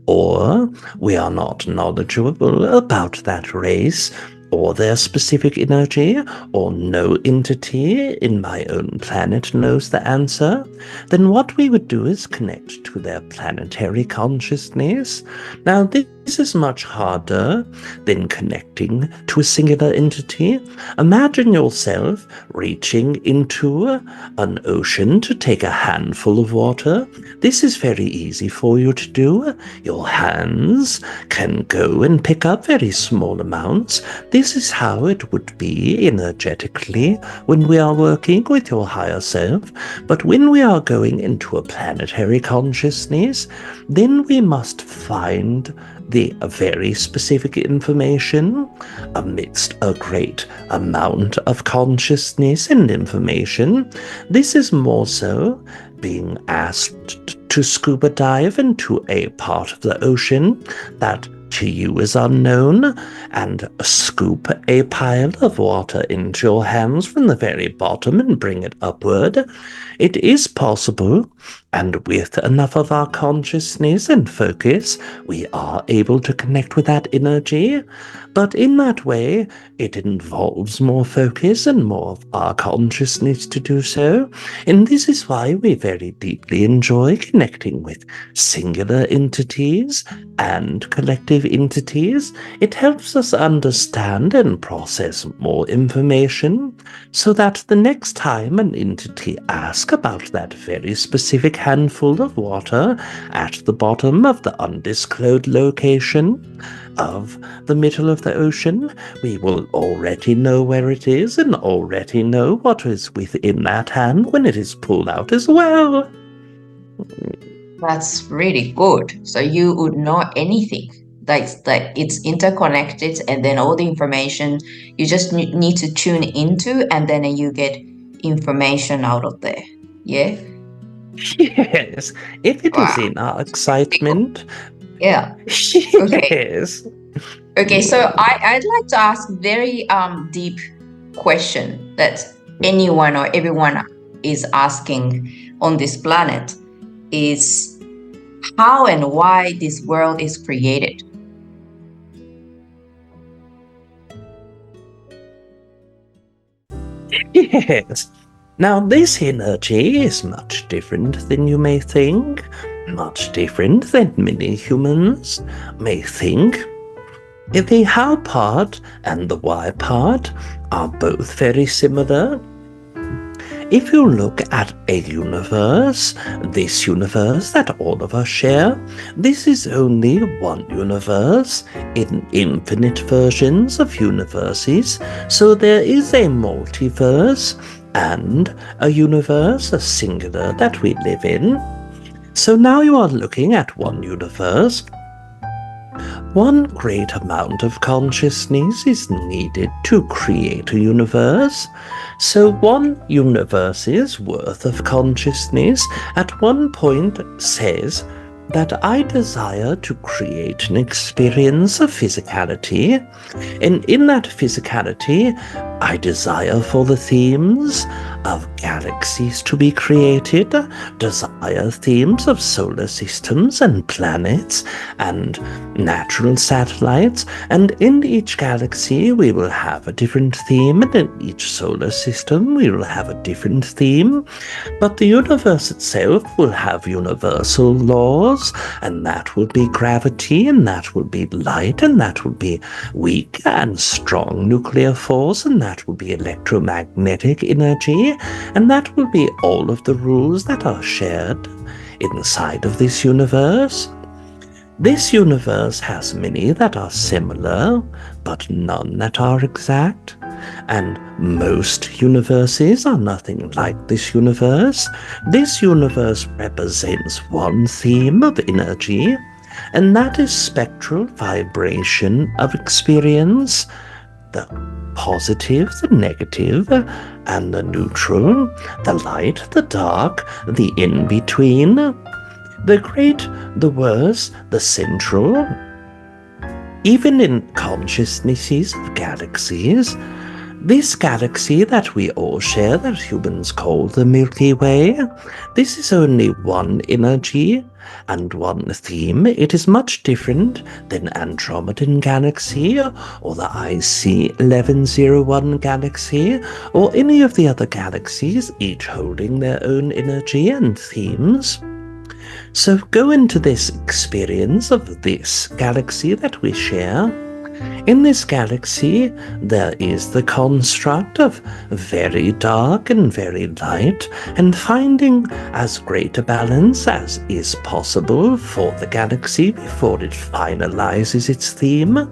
or we are not knowledgeable about that race, or their specific energy, or no entity in my own planet knows the answer, then what we would do is connect to their planetary consciousness. Now, this is much harder than connecting to a singular entity. Imagine yourself reaching into an ocean to take a handful of water. This is very easy for you to do. Your hands can go and pick up very small amounts. This is how it would be energetically when we are working with your higher self. But when we are going into a planetary consciousness, then we must find the very specific information amidst a great amount of consciousness and information. This is more so being asked to scuba dive into a part of the ocean that to you is unknown, and scoop a pile of water into your hands from the very bottom and bring it upward. It is possible, and with enough of our consciousness and focus, we are able to connect with that energy. But in that way, it involves more focus and more of our consciousness to do so. And this is why we very deeply enjoy connecting with singular entities and collective entities. It helps us understand and process more information so that the next time an entity asks about that very specific handful of water at the bottom of the undisclosed location of the middle of the ocean, we will already know where it is and already know what is within that hand when it is pulled out as well. That's really good. So you would know anything. Like it's interconnected, and then all the information you just need to tune into, and then you get information out of there. Yeah? Yes, if it is in our excitement. Yeah. Yes. Okay, so I'd like to ask very deep question that anyone or everyone is asking on this planet is how and why this world is created. Yes. Now, this energy is much different than you may think, much different than many humans may think. The how part and the why part are both very similar. If you look at a universe, this universe that all of us share, this is only one universe in infinite versions of universes, so there is a multiverse and a universe, a singular, that we live in. So now you are looking at one universe. One great amount of consciousness is needed to create a universe. So one universe's worth of consciousness at one point says that I desire to create an experience of physicality, and in that physicality, I desire for the themes of galaxies to be created, desire themes of solar systems and planets and natural satellites, and in each galaxy we will have a different theme, and in each solar system we will have a different theme, but the universe itself will have universal laws, and that will be gravity, and that will be light, and that will be weak and strong nuclear force, and that will be electromagnetic energy, and that will be all of the rules that are shared inside of this universe. This universe has many that are similar, but none that are exact, and most universes are nothing like this universe. This universe represents one theme of energy, and that is spectral vibration of experience, the positive, the negative, and the neutral, the light, the dark, the in-between, the great, the worse, the central. Even in consciousnesses of galaxies, this galaxy that we all share, that humans call the Milky Way, this is only one energy and one theme. It is much different than Andromedan galaxy or the IC 1101 galaxy or any of the other galaxies, each holding their own energy and themes. So go into this experience of this galaxy that we share. In this galaxy, there is the construct of very dark and very light, and finding as great a balance as is possible for the galaxy before it finalizes its theme.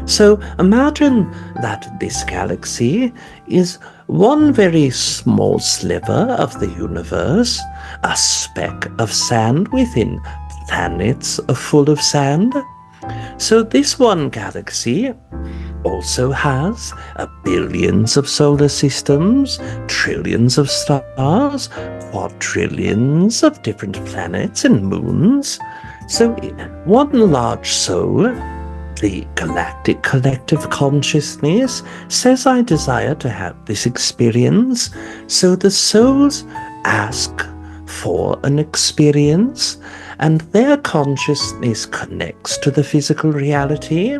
So imagine that this galaxy is one very small sliver of the universe, a speck of sand within planets full of sand. So this one galaxy also has billions of solar systems, trillions of stars, quadrillions of different planets and moons. So one large soul, the galactic collective consciousness, says I desire to have this experience. So the souls ask for an experience, and their consciousness connects to the physical reality.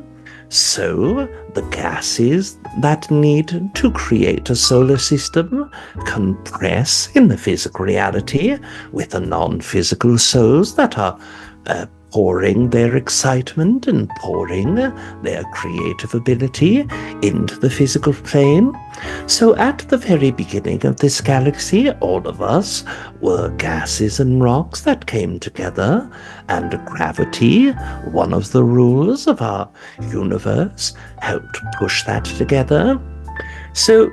So the gases that need to create a solar system compress in the physical reality with the non-physical souls that are pouring their excitement and pouring their creative ability into the physical plane. So at the very beginning of this galaxy, all of us were gases and rocks that came together, and gravity, one of the rules of our universe, helped push that together. So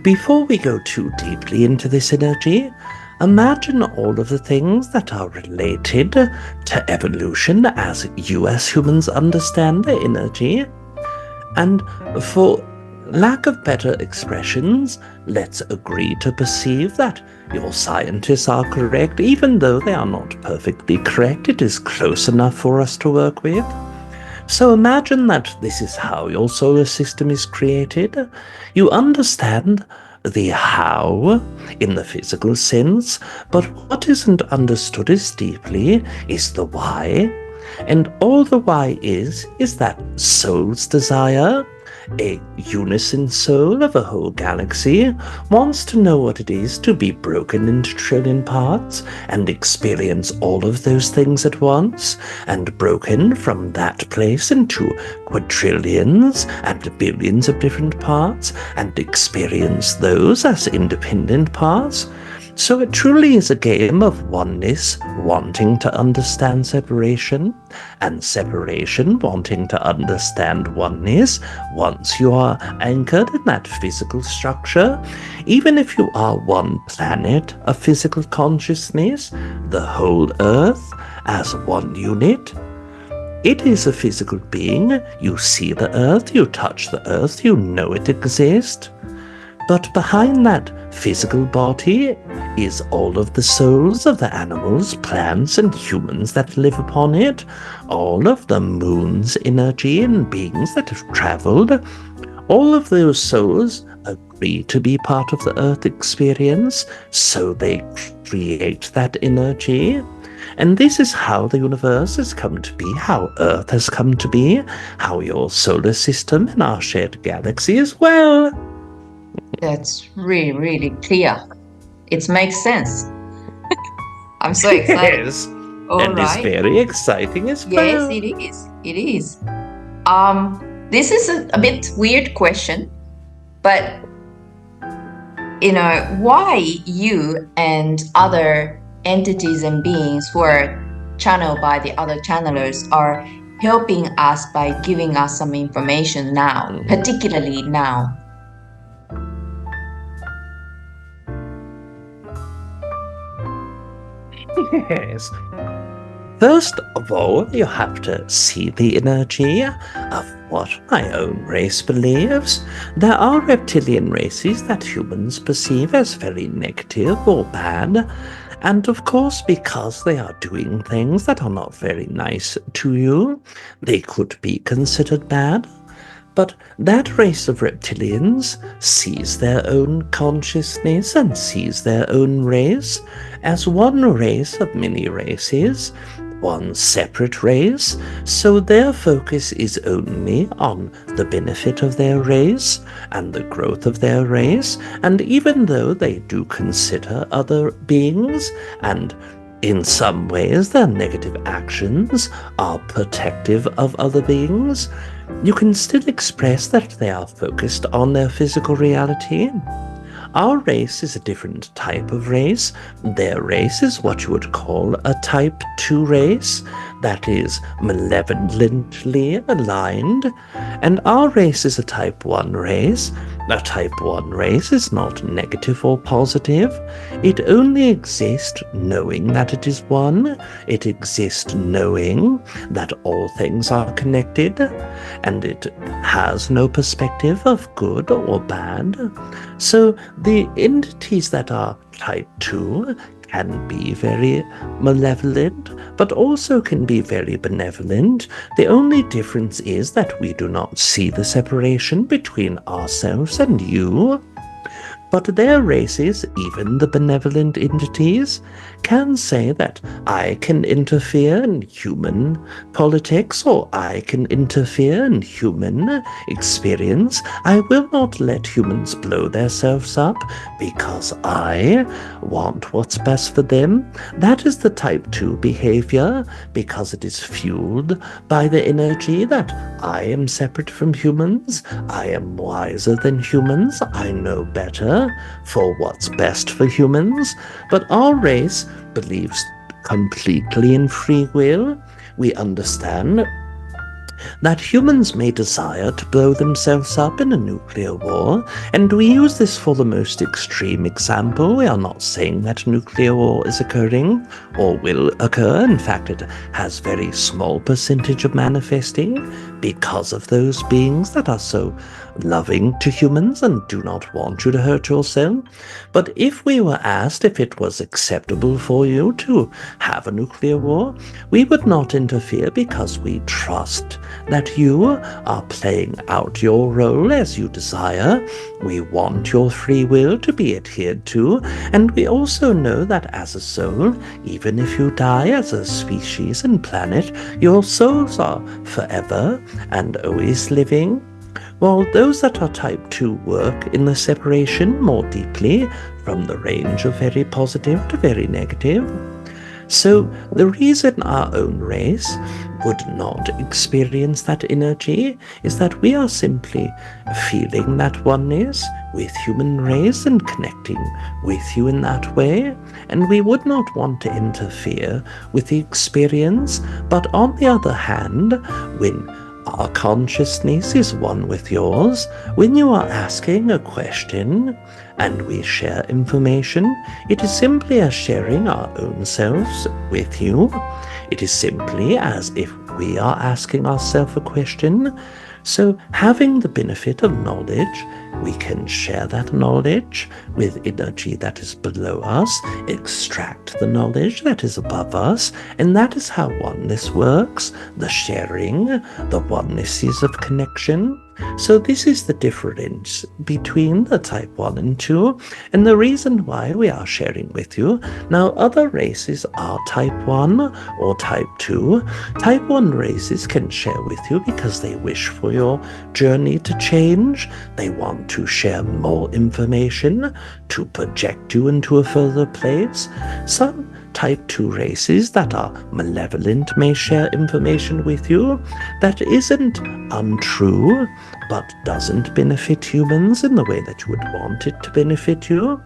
before we go too deeply into this energy, imagine all of the things that are related to evolution as you as humans understand the energy. And for lack of better expressions, let's agree to perceive that your scientists are correct. Even though they are not perfectly correct, it is close enough for us to work with. So imagine that this is how your solar system is created. You understand the how in the physical sense, but what isn't understood as deeply is the why. And all the why is that soul's desire, a unison soul of a whole galaxy, wants to know what it is to be broken into trillion parts and experience all of those things at once, and broken from that place into quadrillions and billions of different parts, and experience those as independent parts. So it truly is a game of oneness wanting to understand separation, and separation wanting to understand oneness. Once you are anchored in that physical structure, even if you are one planet of physical consciousness, the whole Earth as one unit, it is a physical being. You see the Earth, you touch the Earth, you know it exists. But behind that physical body is all of the souls of the animals, plants, and humans that live upon it, all of the moon's energy and beings that have traveled. All of those souls agree to be part of the Earth experience, so they create that energy. And this is how the universe has come to be, how Earth has come to be, how your solar system and our shared galaxy as well. That's really, really clear. It makes sense. I'm so excited. Yes. All and right. it's very exciting as Yes, well. it is. It is. This is a bit weird question, but why you and other entities and beings who are channeled by the other channelers are helping us by giving us some information now, particularly now? Yes. First of all, you have to see the energy of what my own race believes. There are reptilian races that humans perceive as very negative or bad, and of course, because they are doing things that are not very nice to you, they could be considered bad. But that race of reptilians sees their own consciousness and sees their own race as one race of many races, one separate race, so their focus is only on the benefit of their race and the growth of their race, and even though they do consider other beings, and in some ways their negative actions are protective of other beings, you can still express that they are focused on their physical reality. Our race is a different type of race. Their race is what you would call a type 2 race, that is malevolently aligned, and our race is a type 1 race. A type 1 race is not negative or positive. It only exists knowing that it is one. It exists knowing that all things are connected, and it has no perspective of good or bad. So the entities that are type 2 can be very malevolent, but also can be very benevolent. The only difference is that we do not see the separation between ourselves and you. But their races, even the benevolent entities, can say that I can interfere in human politics, or I can interfere in human experience. I will not let humans blow themselves up because I want what's best for them. That is the type 2 behavior, because it is fueled by the energy that I am separate from humans, I am wiser than humans, I know better for what's best for humans. But our race believes completely in free will. We understand that humans may desire to blow themselves up in a nuclear war, and we use this for the most extreme example. We are not saying that nuclear war is occurring or will occur. In fact, it has very small percentage of manifesting because of those beings that are so loving to humans and do not want you to hurt yourself. But if we were asked if it was acceptable for you to have a nuclear war, we would not interfere because we trust that you are playing out your role as you desire. We want your free will to be adhered to, and we also know that as a soul, even if you die as a species and planet, your souls are forever and always living. While those that are type 2 work in the separation more deeply from the range of very positive to very negative. So the reason our own race would not experience that energy is that we are simply feeling that oneness with human race and connecting with you in that way, and we would not want to interfere with the experience. But on the other hand, when our consciousness is one with yours, when you are asking a question and we share information, it is simply as sharing our own selves with you. It is simply as if we are asking ourselves a question. So having the benefit of knowledge, we can share that knowledge with energy that is below us, extract the knowledge that is above us, and that is how oneness works, the sharing, the onenesses of connection. So this is the difference between the type 1 and 2, and the reason why we are sharing with you. Now, other races are type 1 or type 2. Type 1 races can share with you because they wish for your journey to change. They want to share more information to project you into a further place. Some type 2 races that are malevolent may share information with you that isn't untrue, but doesn't benefit humans in the way that you would want it to benefit you.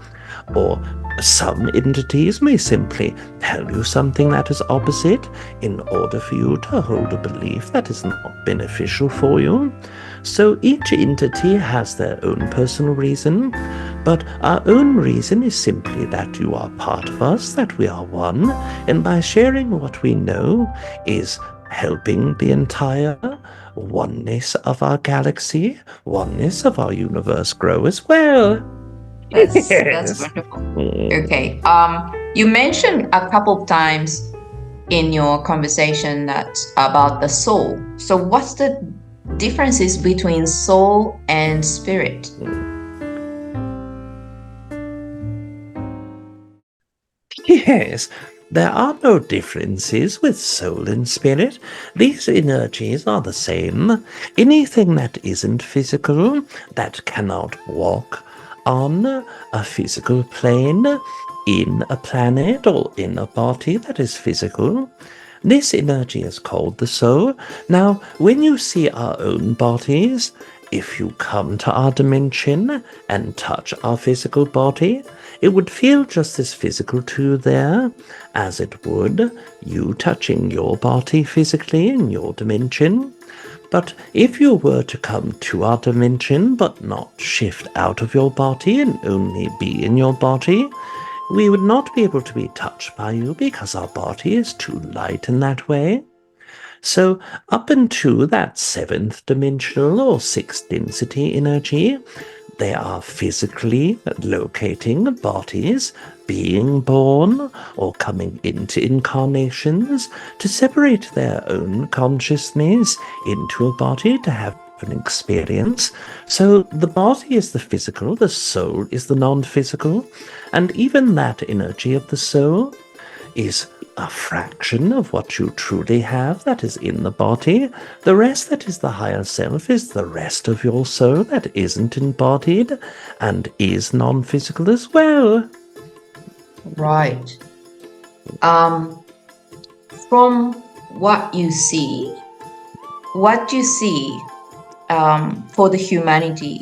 Or some entities may simply tell you something that is opposite in order for you to hold a belief that is not beneficial for you. So each entity has their own personal reason, but our own reason is simply that you are part of us, that we are one, and by sharing what we know is helping the entire oneness of our galaxy, oneness of our universe grow as well. That's wonderful. Okay. You mentioned a couple of times in your conversation that about the soul. So what's the differences between soul and spirit? Yes, there are no differences with soul and spirit. These energies are the same. Anything that isn't physical, that cannot walk on a physical plane, in a planet or in a body that is physical, this energy is called the soul. Now, when you see our own bodies, if you come to our dimension and touch our physical body, it would feel just as physical to you there as it would you touching your body physically in your dimension. But if you were to come to our dimension but not shift out of your body and only be in your body, we would not be able to be touched by you because our body is too light in that way. So up into that 7th dimensional or 6th density energy, they are physically locating bodies, being born or coming into incarnations to separate their own consciousness into a body to have an experience. So the body is the physical, the soul is the non-physical, and even that energy of the soul is a fraction of what you truly have that is in the body. The rest that is the higher self is the rest of your soul that isn't embodied and is non-physical as well. Right. From what you see for the humanity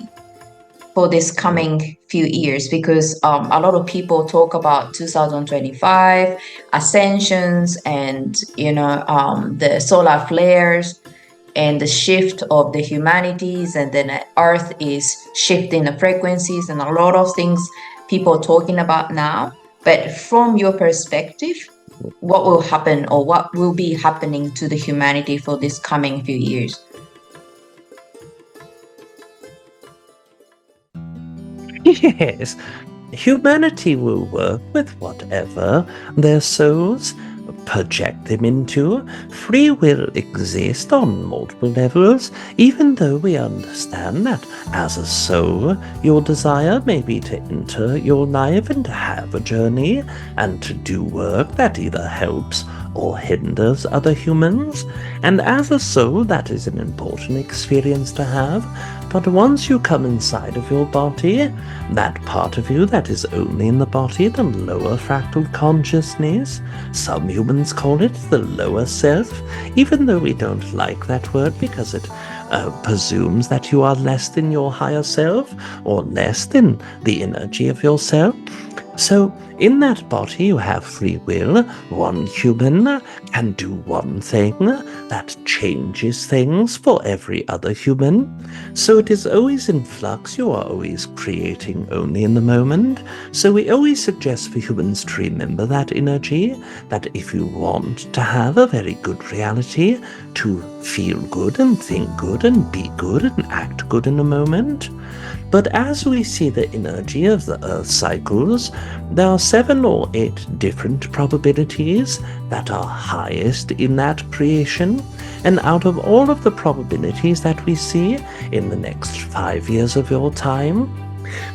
for this coming few years, because a lot of people talk about 2025 ascensions and the solar flares and the shift of the humanities, and then Earth is shifting the frequencies and a lot of things people are talking about now. But from your perspective, what will happen or what will be happening to the humanity for this coming few years? Yes, humanity will work with whatever their souls project them into. Free will exists on multiple levels, even though we understand that as a soul, your desire may be to enter your life and to have a journey and to do work that either helps or hinders other humans, and as a soul that is an important experience to have, but once you come inside of your body, that part of you that is only in the body, the lower fractal consciousness, some humans call it the lower self, even though we don't like that word because it presumes that you are less than your higher self or less than the energy of yourself. So in that body you have free will. One human can do one thing that changes things for every other human. So it is always in flux. You are always creating only in the moment. So we always suggest for humans to remember that energy, that if you want to have a very good reality, to feel good and think good and be good and act good in a moment. But as we see the energy of the Earth cycles, there are 7 or 8 different probabilities that are highest in that creation, and out of all of the probabilities that we see in the next 5 years of your time,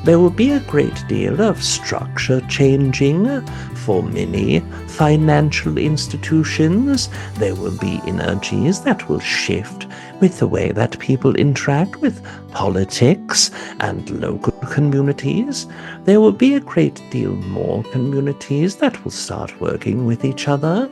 there will be a great deal of structure changing for many financial institutions. There will be energies that will shift with the way that people interact with politics and local communities. There will be a great deal more communities that will start working with each other.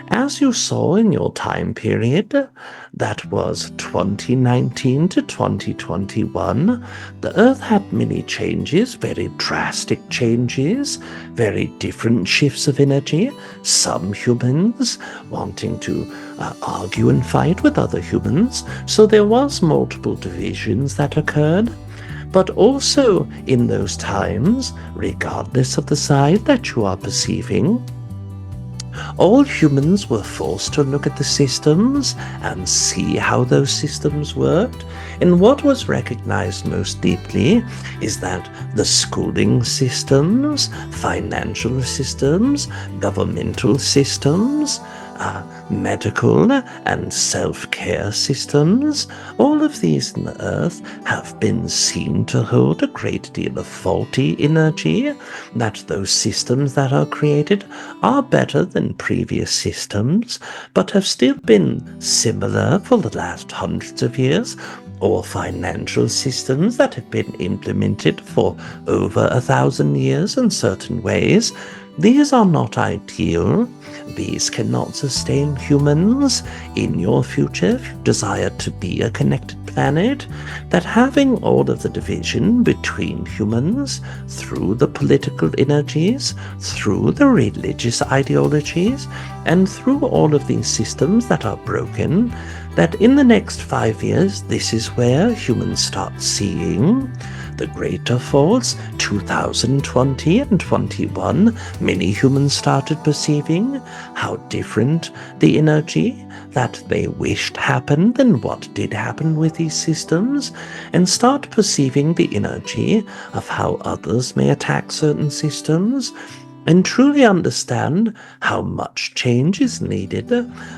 As you saw in your time period, that was 2019 to 2021, the Earth had many changes, very drastic changes, very different shifts of energy, some humans wanting to argue and fight with other humans, so there was multiple divisions that occurred. But also in those times, regardless of the side that you are perceiving, all humans were forced to look at the systems and see how those systems worked. And what was recognized most deeply is that the schooling systems, financial systems, governmental systems, medical and self-care systems, all of these on the Earth have been seen to hold a great deal of faulty energy, that those systems that are created are better than previous systems, but have still been similar for the last hundreds of years, or financial systems that have been implemented for over 1,000 years in certain ways. These are not ideal. These cannot sustain humans in your future if you desire to be a connected planet. That having all of the division between humans through the political energies, through the religious ideologies, and through all of these systems that are broken, that in the next 5 years, this is where humans start seeing the greater faults. 2020 and 21, many humans started perceiving how different the energy that they wished happened than what did happen with these systems, and start perceiving the energy of how others may attack certain systems, and truly understand how much change is needed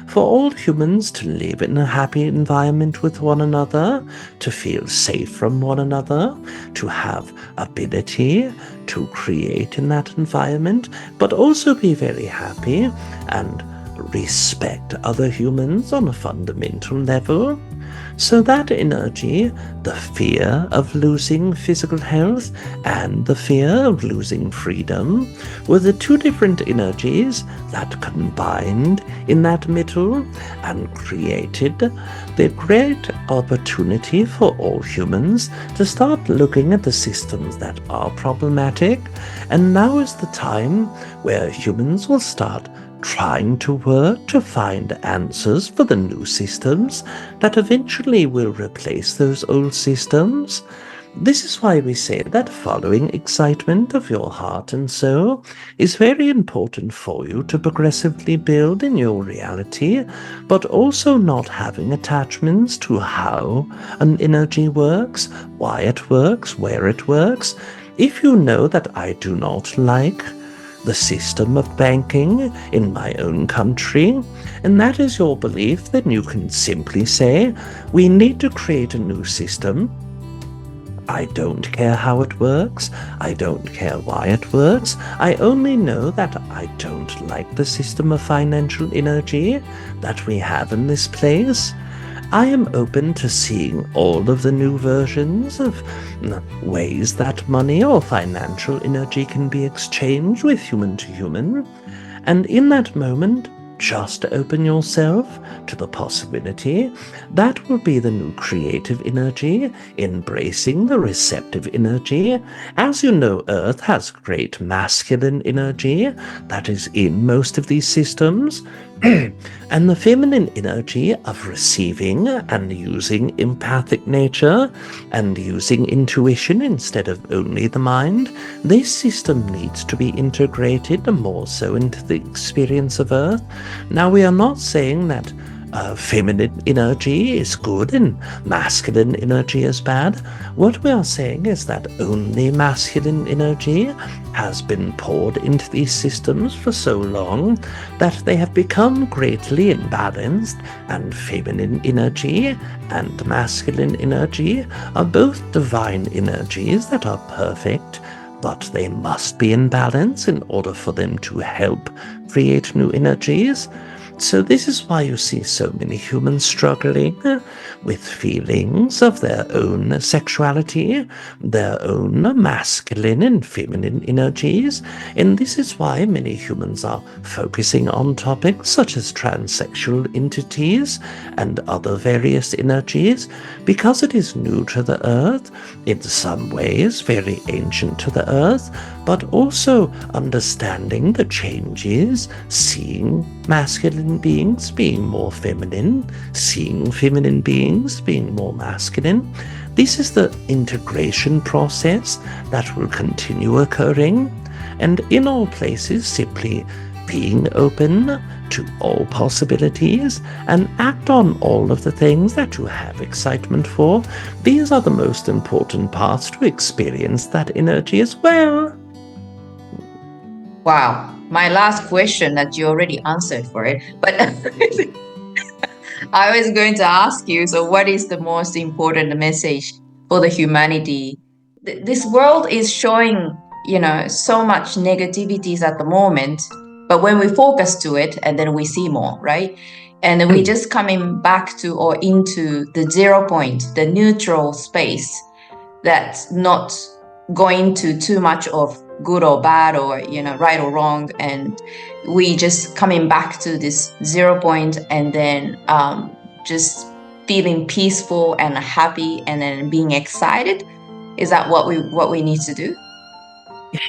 for all humans to live in a happy environment with one another, to feel safe from one another, to have ability to create in that environment, but also be very happy and respect other humans on a fundamental level. So that energy, the fear of losing physical health and the fear of losing freedom, were the two different energies that combined in that middle and created the great opportunity for all humans to start looking at the systems that are problematic. And now is the time where humans will start trying to work to find answers for the new systems that eventually will replace those old systems. This is why we say that following excitement of your heart and soul is very important for you to progressively build in your reality, but also not having attachments to how an energy works, why it works, where it works. If you know that I do not like the system of banking in my own country, and that is your belief, then you can simply say, we need to create a new system I don't care how it works. I don't care why it works. I only know that I don't like the system of financial energy that we have in this place. I am open to seeing all of the new versions of ways that money or financial energy can be exchanged with human to human. And in that moment, just open yourself to the possibility that will be the new creative energy, embracing the receptive energy. As you know, Earth has great masculine energy that is in most of these systems, and the feminine energy of receiving and using empathic nature and using intuition instead of only the mind. This system needs to be integrated more so into the experience of Earth. Now, we are not saying that feminine energy is good and masculine energy is bad. What we are saying is that only masculine energy has been poured into these systems for so long that they have become greatly imbalanced, and feminine energy and masculine energy are both divine energies that are perfect, but they must be in balance in order for them to help create new energies. So this is why you see so many humans struggling with feelings of their own sexuality, their own masculine and feminine energies, and this is why many humans are focusing on topics such as transsexual entities and other various energies, because it is new to the Earth, in some ways very ancient to the Earth, but also understanding the changes, seeing masculine beings being more feminine, seeing feminine beings being more masculine. This is the integration process that will continue occurring, and in all places simply being open to all possibilities and act on all of the things that you have excitement for. These are the most important parts to experience that energy as well. Wow. My last question that you already answered for it, but I was going to ask you, so what is the most important message for the humanity? This world is showing, so much negativities at the moment, but when we focus to it and then we see more, right? And then we just coming back to or into the 0 point, the neutral space that's not going to too much of good or bad or right or wrong, and we just coming back to this 0 point and then just feeling peaceful and happy and then being excited. Is that what we need to do?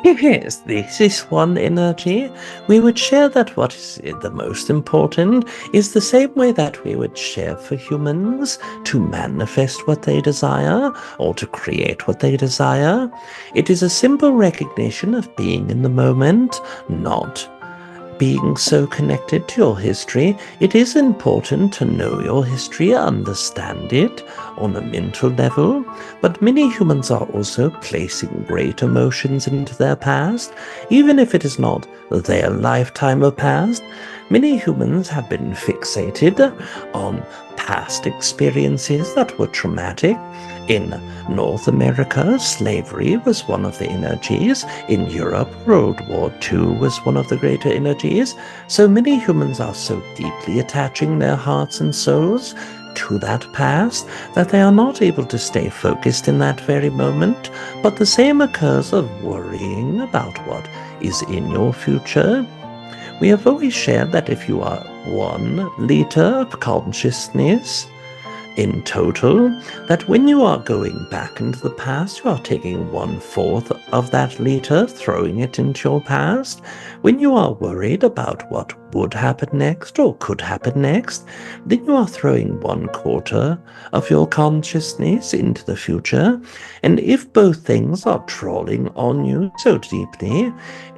Yes, this is one energy. We would share that what is the most important is the same way that we would share for humans to manifest what they desire or to create what they desire. It is a simple recognition of being in the moment, not being so connected to your history. It is important to know your history, understand it on a mental level, but many humans are also placing great emotions into their past, even if it is not their lifetime of past. Many humans have been fixated on past experiences that were traumatic. In North America, slavery was one of the energies. In Europe, World War II was one of the greater energies. So many humans are so deeply attaching their hearts and souls to that past that they are not able to stay focused in that very moment. But the same occurs of worrying about what is in your future. We have always shared that if you are 1 liter of consciousness in total, that when you are going back into the past, you are taking 1/4 of that liter, throwing it into your past. When you are worried about what would happen next or could happen next, then you are throwing 1/4 of your consciousness into the future. And if both things are trawling on you so deeply,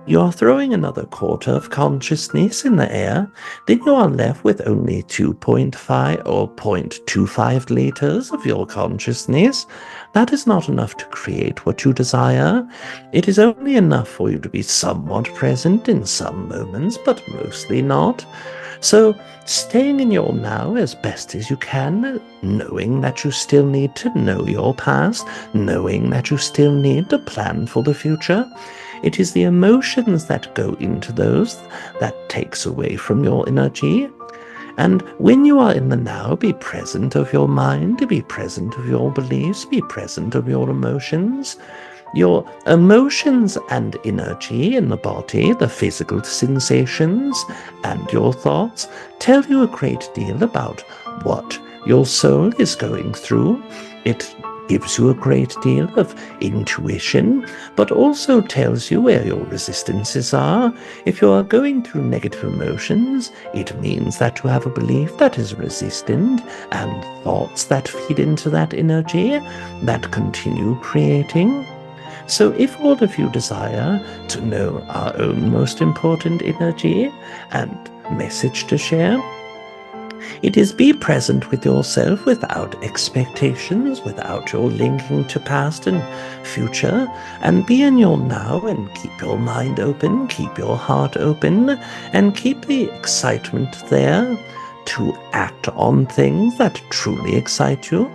you are throwing another 1/4 of consciousness in the air, then you are left with only 2.5 or 0.25 liters of your consciousness. That is not enough to create what you desire. It is only enough for you to be somewhat present in some moments, but mostly not. So, staying in your now as best as you can, knowing that you still need to know your past, knowing that you still need to plan for the future. It is the emotions that go into those that takes away from your energy. And when you are in the now, be present of your mind, be present of your beliefs, be present of your emotions. Your emotions and energy in the body, the physical sensations and your thoughts tell you a great deal about what your soul is going through. It gives you a great deal of intuition, but also tells you where your resistances are. If you are going through negative emotions, it means that you have a belief that is resistant and thoughts that feed into that energy that continue creating. So if all of you desire to know our own most important energy and message to share, it is be present with yourself without expectations, without your linking to past and future, and be in your now and keep your mind open, keep your heart open, and keep the excitement there to act on things that truly excite you.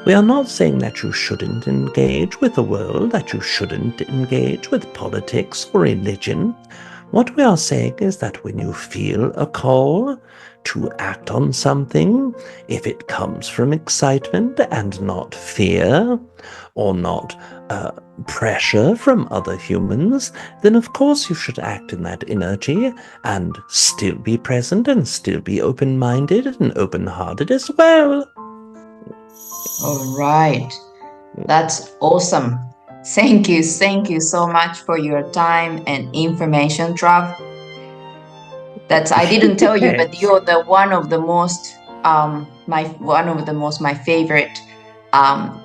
We are not saying that you shouldn't engage with the world, that you shouldn't engage with politics or religion. What we are saying is that when you feel a call to act on something, if it comes from excitement and not fear or not pressure from other humans, then of course you should act in that energy and still be present and still be open-minded and open-hearted as well. All right. That's awesome. Thank you so much for your time and information, Trav. I didn't tell you, but you're one of the most my favorite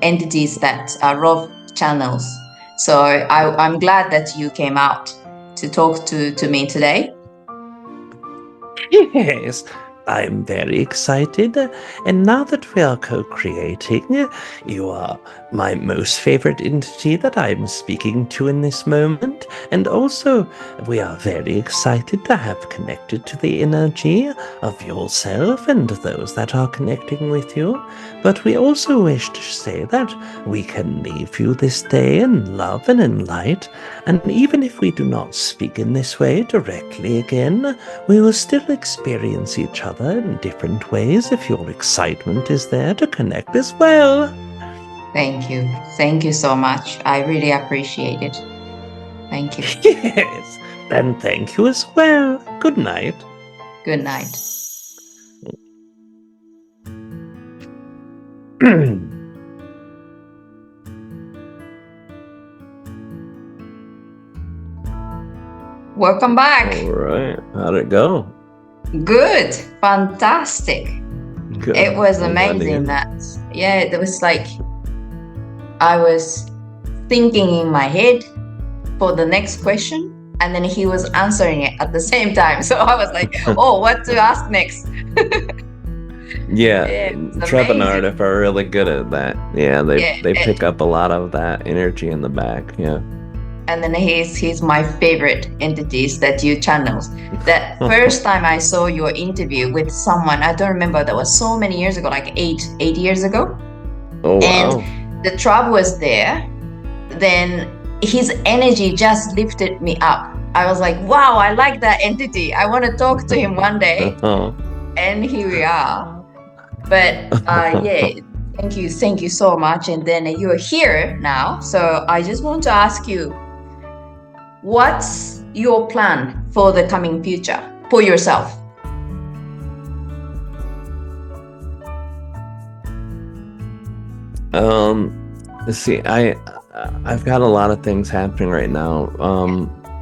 entities that Rob channels. So I'm glad that you came out to talk to me today. Yes, I'm very excited, and now that we are co-creating, you are my most favorite entity that I'm speaking to in this moment, and also we are very excited to have connected to the energy of yourself and those that are connecting with you, but we also wish to say that we can leave you this day in love and in light, and even if we do not speak in this way directly again, we will still experience each other in different ways if your excitement is there to connect as well. Thank you so much. I really appreciate it. Thank you. Yes, and thank you as well. Good night. Good night. Welcome back. All right, how'd it go? Good, fantastic. Good. It was amazing. It was like I was thinking in my head for the next question, and then he was answering it at the same time. So I was like, oh, what to ask next? Yeah, Treb and Aridif are really good at that. Yeah, they pick up a lot of that energy in the back. Yeah. And then he's my favorite entities that you channel. That first time I saw your interview with someone, I don't remember, that was so many years ago, like eight years ago. Oh, and wow. The Treb was there. Then his energy just lifted me up. I was like, wow, I like that entity. I want to talk to him one day. And here we are. But thank you so much. And then you're here now. So I just want to ask you, what's your plan for the coming future for yourself? Let's see. I've got a lot of things happening right now.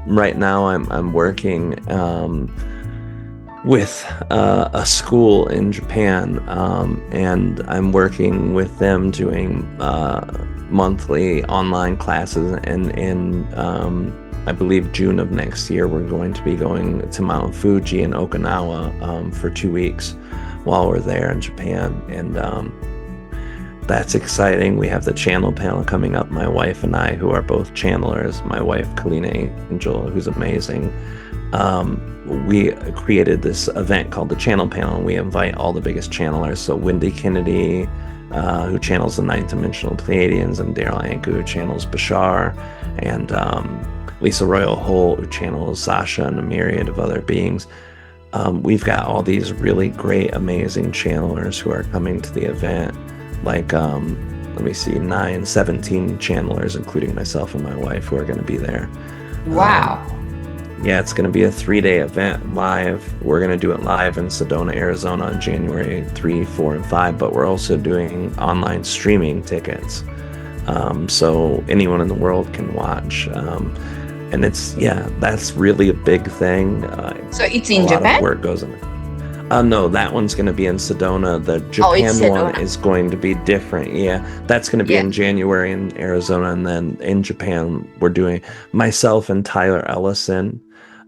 Right now I'm working with a school in Japan, and I'm working with them doing monthly online classes, and in I believe June of next year we're going to be going to Mount Fuji in Okinawa for 2 weeks while we're there in Japan, and that's exciting. We have the channel panel coming up. My wife and I, who are both channelers, my wife Kalina Angel, who's amazing, we created this event called the Channel Panel, and we invite all the biggest channelers. So Wendy Kennedy, who channels the ninth dimensional Pleiadians, and Daryl Anka, who channels Bashar, and Lisa Royal Holt, who channels Sasha and a myriad of other beings. We've got all these really great, amazing channelers who are coming to the event. Like, let me see, 17 channelers, including myself and my wife, who are going to be there. Wow. Yeah, it's going to be a 3-day event live. We're going to do it live in Sedona, Arizona on January 3, 4, and 5, but we're also doing online streaming tickets. So anyone in the world can watch. And that's really a big thing. So it's in Japan? A lot of work goes in it. No, that one's going to be in Sedona. The Japan one is going to be different. Yeah, that's going to be in January in Arizona. And then in Japan, we're doing myself and Tyler Ellison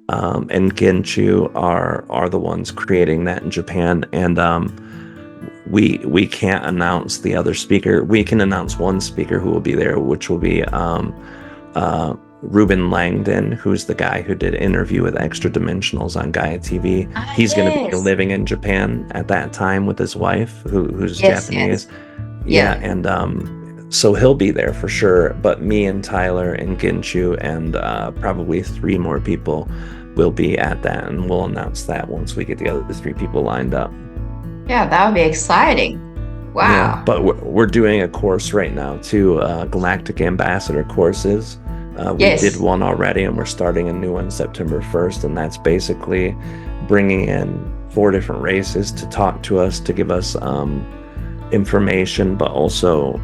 and Ginchu are the ones creating that in Japan. And we can't announce the other speaker. We can announce one speaker who will be there, which will be Ruben Langdon, who's the guy who did Interview with Extra-Dimensionals on Gaia TV. He's going to be living in Japan at that time with his wife, who's Japanese. And so he'll be there for sure. But me and Tyler and Ginchu and probably 3 more people will be at that, and we'll announce that once we get the other 3 people lined up. Yeah, that would be exciting. Wow. Yeah, but we're doing a course right now too, Galactic Ambassador courses. We did one already, and we're starting a new one September 1st, and that's basically bringing in 4 different races to talk to us, to give us information, but also,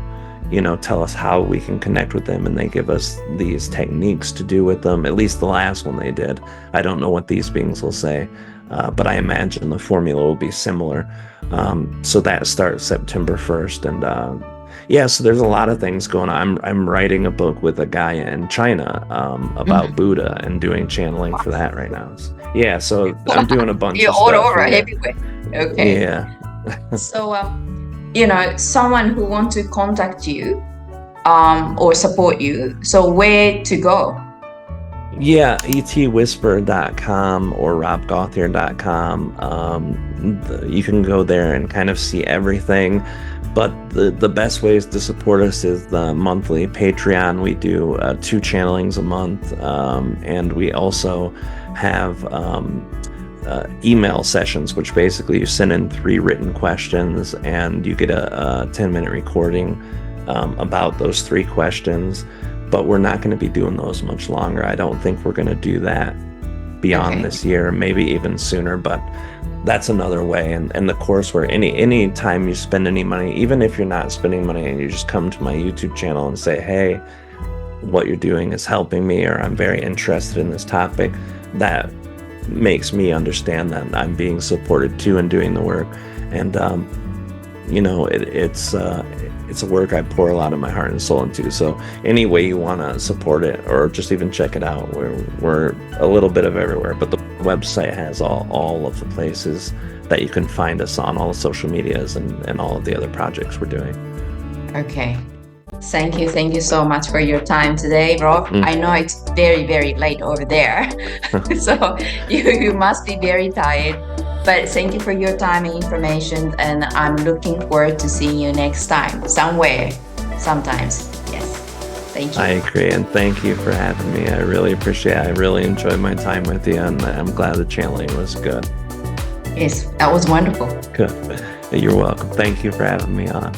tell us how we can connect with them, and they give us these techniques to do with them. At least the last one they did. I don't know what these beings will say, but I imagine the formula will be similar. So that starts September 1st, and so there's a lot of things going on. I'm writing a book with a guy in China about Buddha and doing channeling for that right now. Yeah, so I'm doing a bunch of stuff. You're all over everywhere. Okay. Yeah. So, someone who wants to contact you or support you, so where to go? Yeah, etwhisper.com or robgauthier.com. You can go there and kind of see everything. But the best ways to support us is the monthly Patreon. We do 2 channelings a month, and we also have email sessions, which basically you send in 3 written questions, and you get a 10-minute recording about those 3 questions. But we're not going to be doing those much longer. I don't think we're going to do that beyond this year, maybe even sooner, but that's another way. And the course, where any time you spend any money, even if you're not spending money and you just come to my YouTube channel and say, hey, what you're doing is helping me, or I'm very interested in this topic, that makes me understand that I'm being supported too and doing the work. And it's a work I pour a lot of my heart and soul into. So any way you want to support it, or just even check it out, we're a little bit of everywhere, but the website has all of the places that you can find us on, all the social medias and all of the other projects we're doing. Okay. Thank you so much for your time today, Rob. I know it's very, very late over there. So you must be very tired. But thank you for your time and information, and I'm looking forward to seeing you next time, somewhere, sometimes. Yes. Thank you. I agree, and thank you for having me. I really appreciate it. I really enjoyed my time with you, and I'm glad the channeling was good. Yes, that was wonderful. Good. You're welcome. Thank you for having me on.